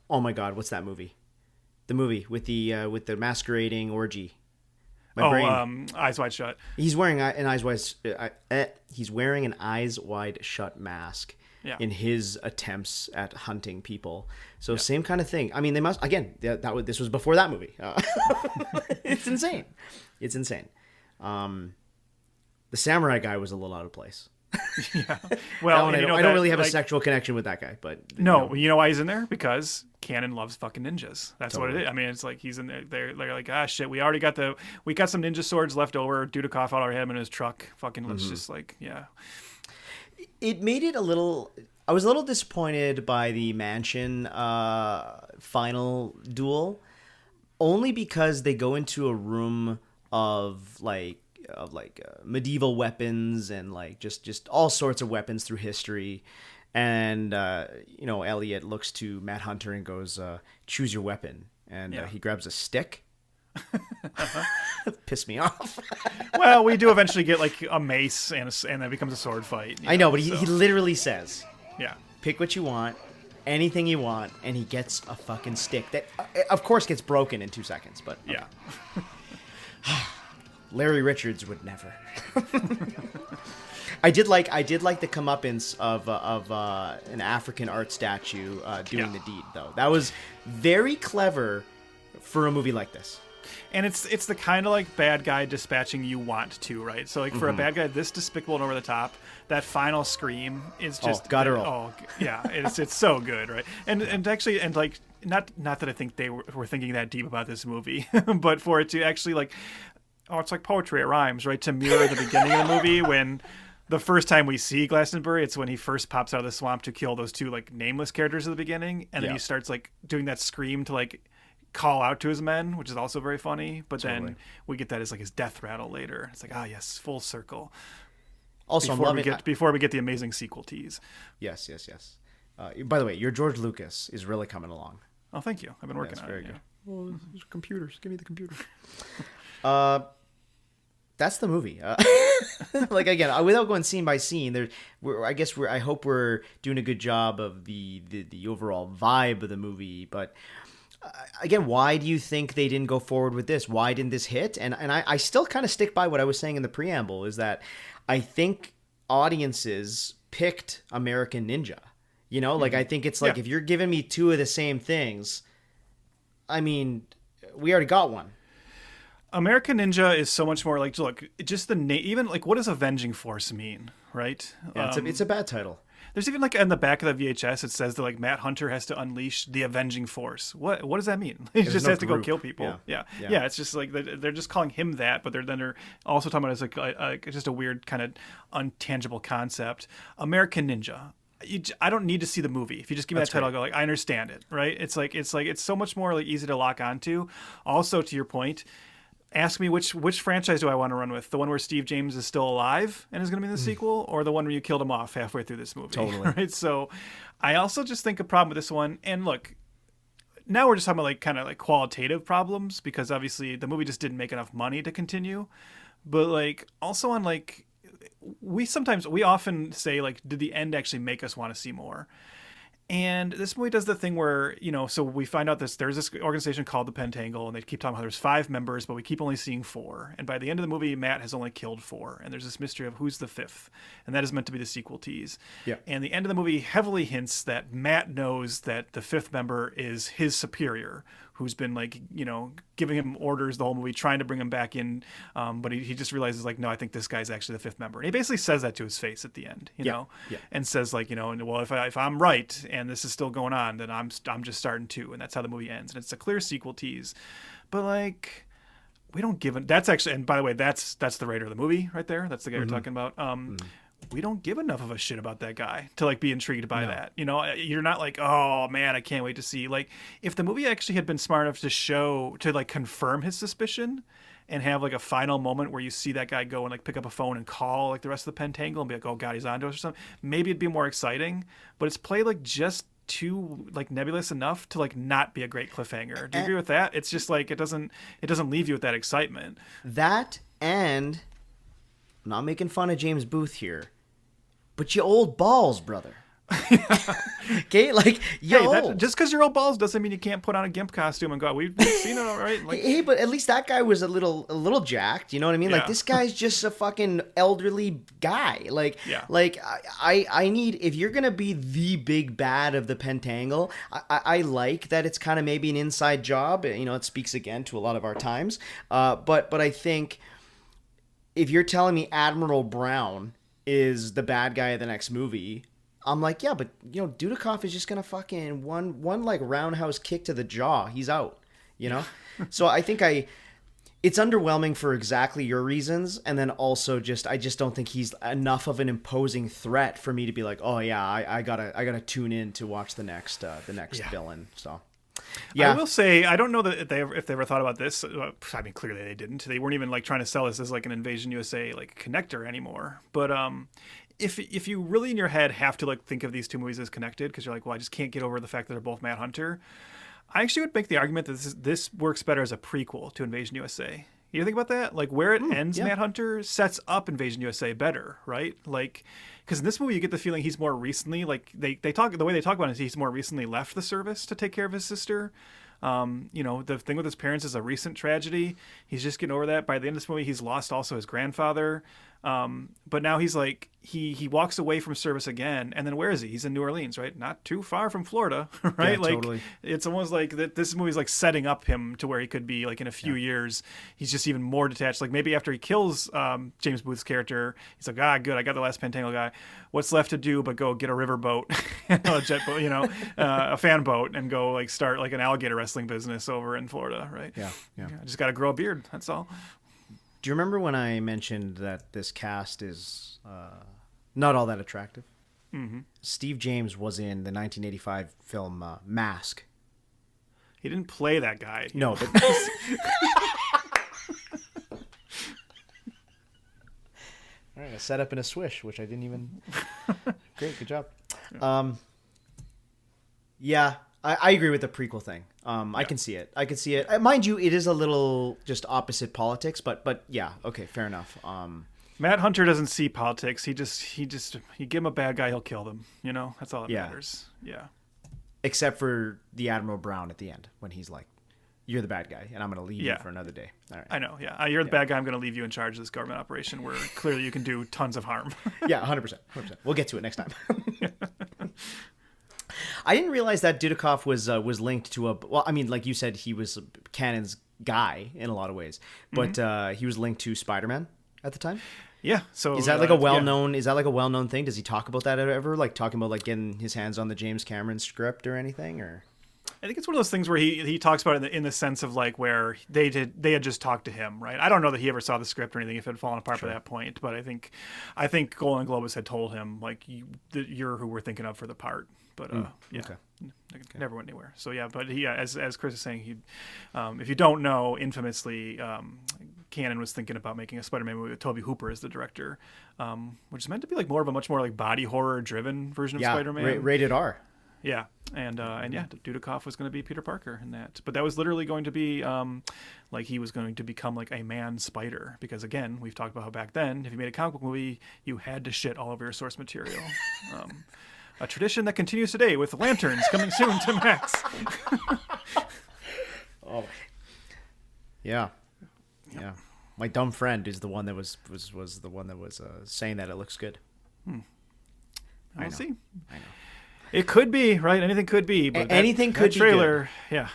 oh my god, what's that movie? The movie with the masquerading orgy. Eyes Wide Shut. He's wearing an eyes wide shut mask. Yeah. In his attempts at hunting people. So same kind of thing. I mean, they must, again, this was before that movie. It's insane. It's insane. The samurai guy was a little out of place. Yeah. Well, I don't really have a sexual connection with that guy, but no, you know why he's in there? Because Cannon loves fucking ninjas. That's Totally. what it is. I mean, it's like he's in there. They're like, shit, we already got some ninja swords left over. Dudikoff already had him in his truck. Fucking let's just like, yeah. It made it a little. I was a little disappointed by the mansion final duel, only because they go into a room of medieval weapons and like just all sorts of weapons through history, and you know, Elliot looks to Matt Hunter and goes, "Choose your weapon," and he grabs a stick. Piss me off. Well, we do eventually get like a mace and that becomes a sword fight. I know, but he literally says, yeah, pick what you want, anything you want, and he gets a fucking stick that, of course, gets broken in 2 seconds. But okay. Yeah, Larry Richards would never. I did like the comeuppance of an African art statue doing the deed, though. That was very clever for a movie like this. and it's the kind of like bad guy dispatching you want to, right? So like for a bad guy this despicable and over the top, that final scream is just guttural. Oh yeah, it's so good, right? And actually, and like not that I think they were thinking that deep about this movie, but for it to actually like, oh, it's like poetry, it rhymes, right? To mirror the beginning of the movie when the first time we see Glastonbury, it's when he first pops out of the swamp to kill those two like nameless characters at the beginning, and then he starts like doing that scream to like call out to his men, which is also very funny. But then we get that as like his death rattle later. It's like, ah, yes, full circle. Also, before we get the amazing sequel tease. Yes. By the way, your George Lucas is really coming along. Oh, thank you. I've been working on it. Very good. Well, computers. Give me the computer. That's the movie. Like again, without going scene by scene, I hope we're doing a good job of the overall vibe of the movie. But again, why do you think they didn't go forward with this? Why didn't this hit? And I still kind of stick by what I was saying in the preamble, is that I think audiences picked American Ninja. You know, like I think it's like if you're giving me two of the same things, I mean, we already got one. American Ninja is so much more like, look, just the name, even like, what does Avenging Force mean, right? Yeah, it's a bad title. There's even like in the back of the VHS, it says that like Matt Hunter has to unleash the Avenging Force. What does that mean? He just has to go kill people. Yeah. It's just like they're just calling him that, but they're also talking about it as like just a weird kind of untangible concept. American Ninja. I don't need to see the movie. If you just give me that title, I'll go like, I understand it, right? It's so much more like easy to lock onto. Also, to your point, ask me which franchise do I want to run with? The one where Steve James is still alive and is going to be in the sequel, or the one where you killed him off halfway through this movie? Totally. Right. So, I also just think a problem with this one. And look, now we're just talking about like kind of like qualitative problems because obviously the movie just didn't make enough money to continue. But like also on like. We often say like, did the end actually make us want to see more? And this movie does the thing where, so we find out there's this organization called the Pentangle, and they keep talking about there's 5 members, but we keep only seeing 4. And by the end of the movie, Matt has only killed 4. And there's this mystery of who's the 5th. And that is meant to be the sequel tease. Yeah. And the end of the movie heavily hints that Matt knows that the 5th member is his superior, who's been like, giving him orders the whole movie, trying to bring him back in. But he just realizes like, no, I think this guy's actually the 5th member. And he basically says that to his face at the end, you know, and says like, well, if I'm right and this is still going on, then I'm just starting to. And that's how the movie ends. And it's a clear sequel tease. But like, we don't give it. That's actually, and by the way, that's the writer of the movie right there. That's the guy you're talking about. We don't give enough of a shit about that guy to like be intrigued by that. You're not like, oh man, I can't wait to see. Like, if the movie actually had been smart enough to like confirm his suspicion and have like a final moment where you see that guy go and like pick up a phone and call like the rest of the Pentangle and be like, oh god, he's onto us or something, maybe it'd be more exciting. But it's played like just too like nebulous enough to like not be a great cliffhanger. Do you agree with that? It's just like it doesn't leave you with that excitement. That, and I'm not making fun of James Booth here, but you old balls, brother. Okay, like just because you're old balls doesn't mean you can't put on a gimp costume and go. We've seen it all right. Like, hey, but at least that guy was a little jacked. You know what I mean? Like this guy's just a fucking elderly guy. Like, I need, if you're gonna be the big bad of the Pentangle, I like that it's kind of maybe an inside job. It speaks again to a lot of our times. But I think if you're telling me Admiral Brown is the bad guy of the next movie, I'm like, yeah, but Dudikoff is just gonna fucking one like roundhouse kick to the jaw, he's out, So I think it's underwhelming for exactly your reasons, and then also I just don't think he's enough of an imposing threat for me to be like, oh yeah, I gotta tune in to watch the next villain. So. Yeah. I will say, I don't know that if they ever thought about this. I mean, clearly they didn't. They weren't even like trying to sell this as like an Invasion USA like connector anymore. But if you really in your head have to like think of these two movies as connected because you're like, well, I just can't get over the fact that they're both Matt Hunter, I actually would make the argument that this works better as a prequel to Invasion USA. You think about that? Like where it ends, Matt Hunter sets up Invasion USA better, right? Like, because in this movie you get the feeling he's more recently, like they talk, the way they talk about it is he's more recently left the service to take care of his sister. The thing with his parents is a recent tragedy. He's just getting over that. By the end of this movie, he's lost also his grandfather. But now he's like, he walks away from service again. And then where is he? He's in New Orleans, right? Not too far from Florida, right? Yeah, like totally. It's almost like that. This movie's like setting up him to where he could be like in a few years. He's just even more detached. Like maybe after he kills, James Booth's character, he's like, good. I got the last Pentangle guy. What's left to do but go get a riverboat, a jet boat, a fan boat, and go like start like an alligator wrestling business over in Florida, right? Yeah. I just got to grow a beard. That's all. Do you remember when I mentioned that this cast is not all that attractive? Mm-hmm. Steve James was in the 1985 film Mask. He didn't play that guy. No, but all right, I set up in a swish, which I didn't even. Great, good job. Yeah, I agree with the prequel thing. I can see it. Mind you, it is a little just opposite politics, but yeah, okay, fair enough. Matt Hunter doesn't see politics. He give him a bad guy, he'll kill them. That's all that matters. Yeah. Except for the Admiral Brown at the end when he's like, "You're the bad guy, and I'm going to leave you for another day." All right. I know. Yeah, you're the bad guy. I'm going to leave you in charge of this government operation where clearly you can do tons of harm. Yeah, 100%. We'll get to it next time. I didn't realize that Dudikoff was linked to like you said, he was Cannon's guy in a lot of ways, but he was linked to Spider-Man at the time. Yeah. So is that like a well-known? Is that like a well-known thing? Does he talk about that ever? Like talking about like getting his hands on the James Cameron script or anything? Or I think it's one of those things where he talks about it in the sense of like where they had just talked to him, right? I don't know that he ever saw the script or anything if it had fallen apart by that point, but I think Golan Globus had told him like you're who we're thinking of for the part. But never went anywhere. So yeah, but he as Chris is saying, he if you don't know, infamously Cannon was thinking about making a Spider-Man movie with Toby Hooper as the director, which is meant to be like much more like body horror driven version of Spider-Man. Rated R. Yeah, and Dudikoff was going to be Peter Parker in that, but that was literally going to be like he was going to become like a man spider, because again, we've talked about how back then, if you made a comic book movie, you had to shit all over your source material. A tradition that continues today with lanterns coming soon to Max. Oh, yeah. My dumb friend is the one that was the one that was saying that it looks good. We'll see. I know. It could be, right? Anything could be. But anything could be trailer, good. Yeah.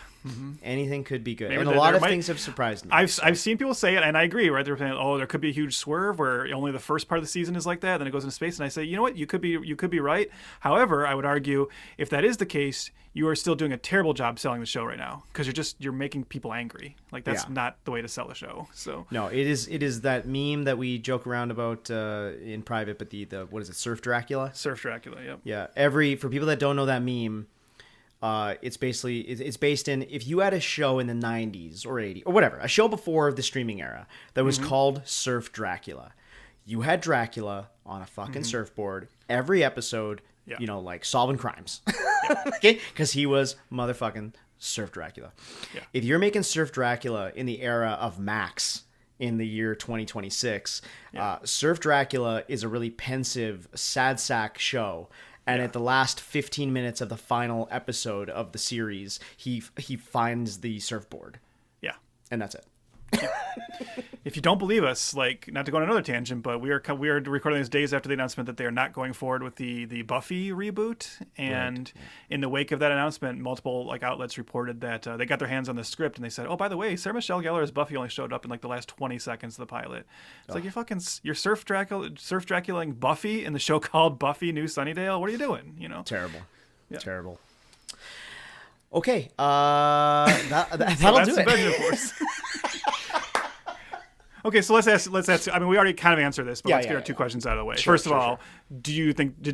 Anything could be good. Maybe and a lot of things have surprised me. I've seen people say it, and I agree, right? They're saying, oh, there could be a huge swerve where only the first part of the season is like that, then it goes into space. And I say, you know what? You could be right. However, I would argue if that is the case, you are still doing a terrible job selling the show right now, because you're making people angry. Like that's not the way to sell a show. So no, it is that meme that we joke around about in private, but the what is it? Surf Dracula? Surf Dracula, yep. Yeah. For people that don't know that meme, it's basically it's based in, if you had a show in the 90s or 80s or whatever, a show before the streaming era that was called Surf Dracula. You had Dracula on a fucking surfboard every episode, like solving crimes. Okay? Because he was motherfucking Surf Dracula. Yeah. If you're making Surf Dracula in the era of Max in the year 2026, Surf Dracula is a really pensive, sad sack show. And at the last 15 minutes of the final episode of the series, he finds the surfboard. Yeah. And that's it. If you don't believe us, like, not to go on another tangent, but we are recording this days after the announcement that they are not going forward with the Buffy reboot. And in the wake of that announcement, multiple like outlets reported that they got their hands on the script and they said, oh, by the way, Sarah Michelle Gellar as Buffy only showed up in like the last 20 seconds of the pilot. It's like you're Surf Draculaing Buffy in the show called Buffy New Sunnydale. What are you doing? Terrible. Yeah. Terrible. Okay, that'll do it. Avenging Force. Okay, so let's ask. I mean, we already kind of answered this, but let's get our two questions out of the way. First of all, did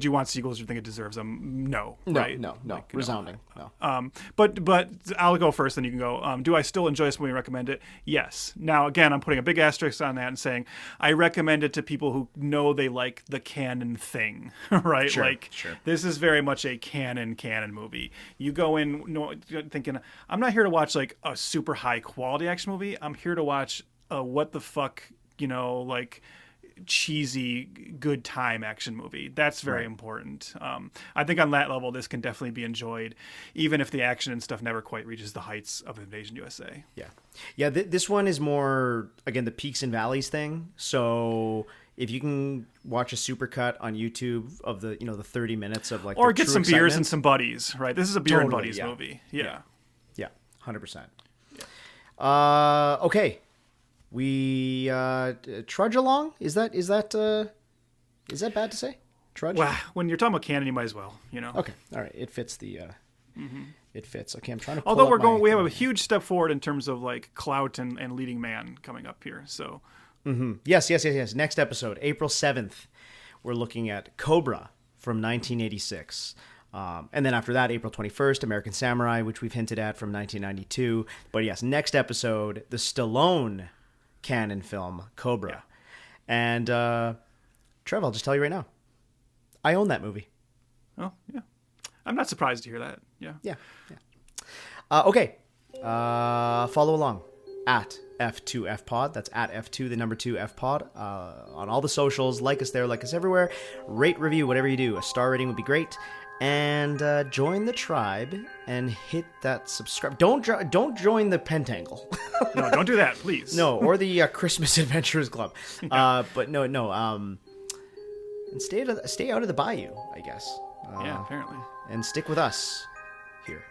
you want sequels? Do you think it deserves them? No, right? No. Like, resounding. No. But I'll go first, then you can go. Do I still enjoy this movie and recommend it? Yes. Now, again, I'm putting a big asterisk on that and saying I recommend it to people who know they like the canon thing, right? Sure, like, sure. This is very much a canon movie. You go in thinking, I'm not here to watch like a super high quality action movie. I'm here to watch what the fuck, like cheesy good time action movie. That's very important. I think on that level, this can definitely be enjoyed, even if the action and stuff never quite reaches the heights of Invasion USA. Yeah. This one is more, again, the peaks and valleys thing. So if you can watch a supercut on YouTube of the the 30 minutes of like, or the get true some excitement. beers and some buddies, right? This is a beer and buddies movie. Yeah, 100%. Yeah. Okay. We trudge along. Is that bad to say? Trudge. Well, when you're talking about canon, you might as well. Okay. All right. It fits the. It fits. Okay. I'm trying to. Although we have a huge step forward in terms of like clout and leading man coming up here. So. Yes. Next episode, April 7th, we're looking at Cobra from 1986. And then after that, April 21st, American Samurai, which we've hinted at, from 1992. But yes, next episode, the Stallone canon film, Cobra. Yeah. And Trev, I'll just tell you right now, I own that movie. Oh, yeah. I'm not surprised to hear that. Yeah. Okay. Follow along at F2FPod. That's at F2, the number 2 FPod. On all the socials. Like us there, like us everywhere. Rate, review, whatever you do. A star rating would be great. And join the tribe and hit that subscribe. Don't join the Pentangle. No, don't do that, please. No, or the Christmas Adventurers Club. But no. And stay out of the bayou, I guess. Yeah, apparently. And stick with us here.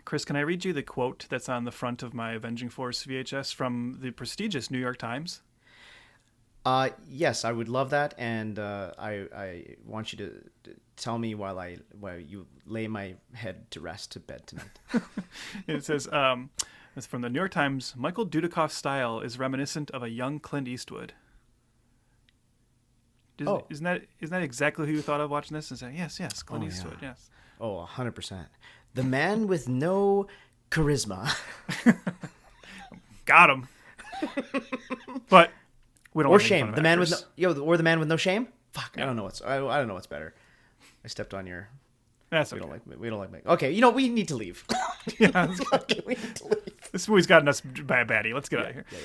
Chris, can I read you the quote that's on the front of my Avenging Force VHS from the prestigious New York Times? Yes, I would love that, and I want you to tell me while you lay my head to rest to bed tonight. It says, it's from the New York Times, Michael Dudikoff's style is reminiscent of a young Clint Eastwood. Isn't that exactly who you thought of watching this? And say, yes, Clint Eastwood, yeah. yes. Oh, 100%. The man with no charisma. Got him. But we don't Or want to make fun shame. of The man with actors. or the man with no shame? Fuck, Yeah. I don't know what's better. I stepped on your... That's We okay. don't like... Okay, we need to leave. Yeah, Okay, we need to leave. This movie's gotten us by a baddie. Let's get out of here. Yeah.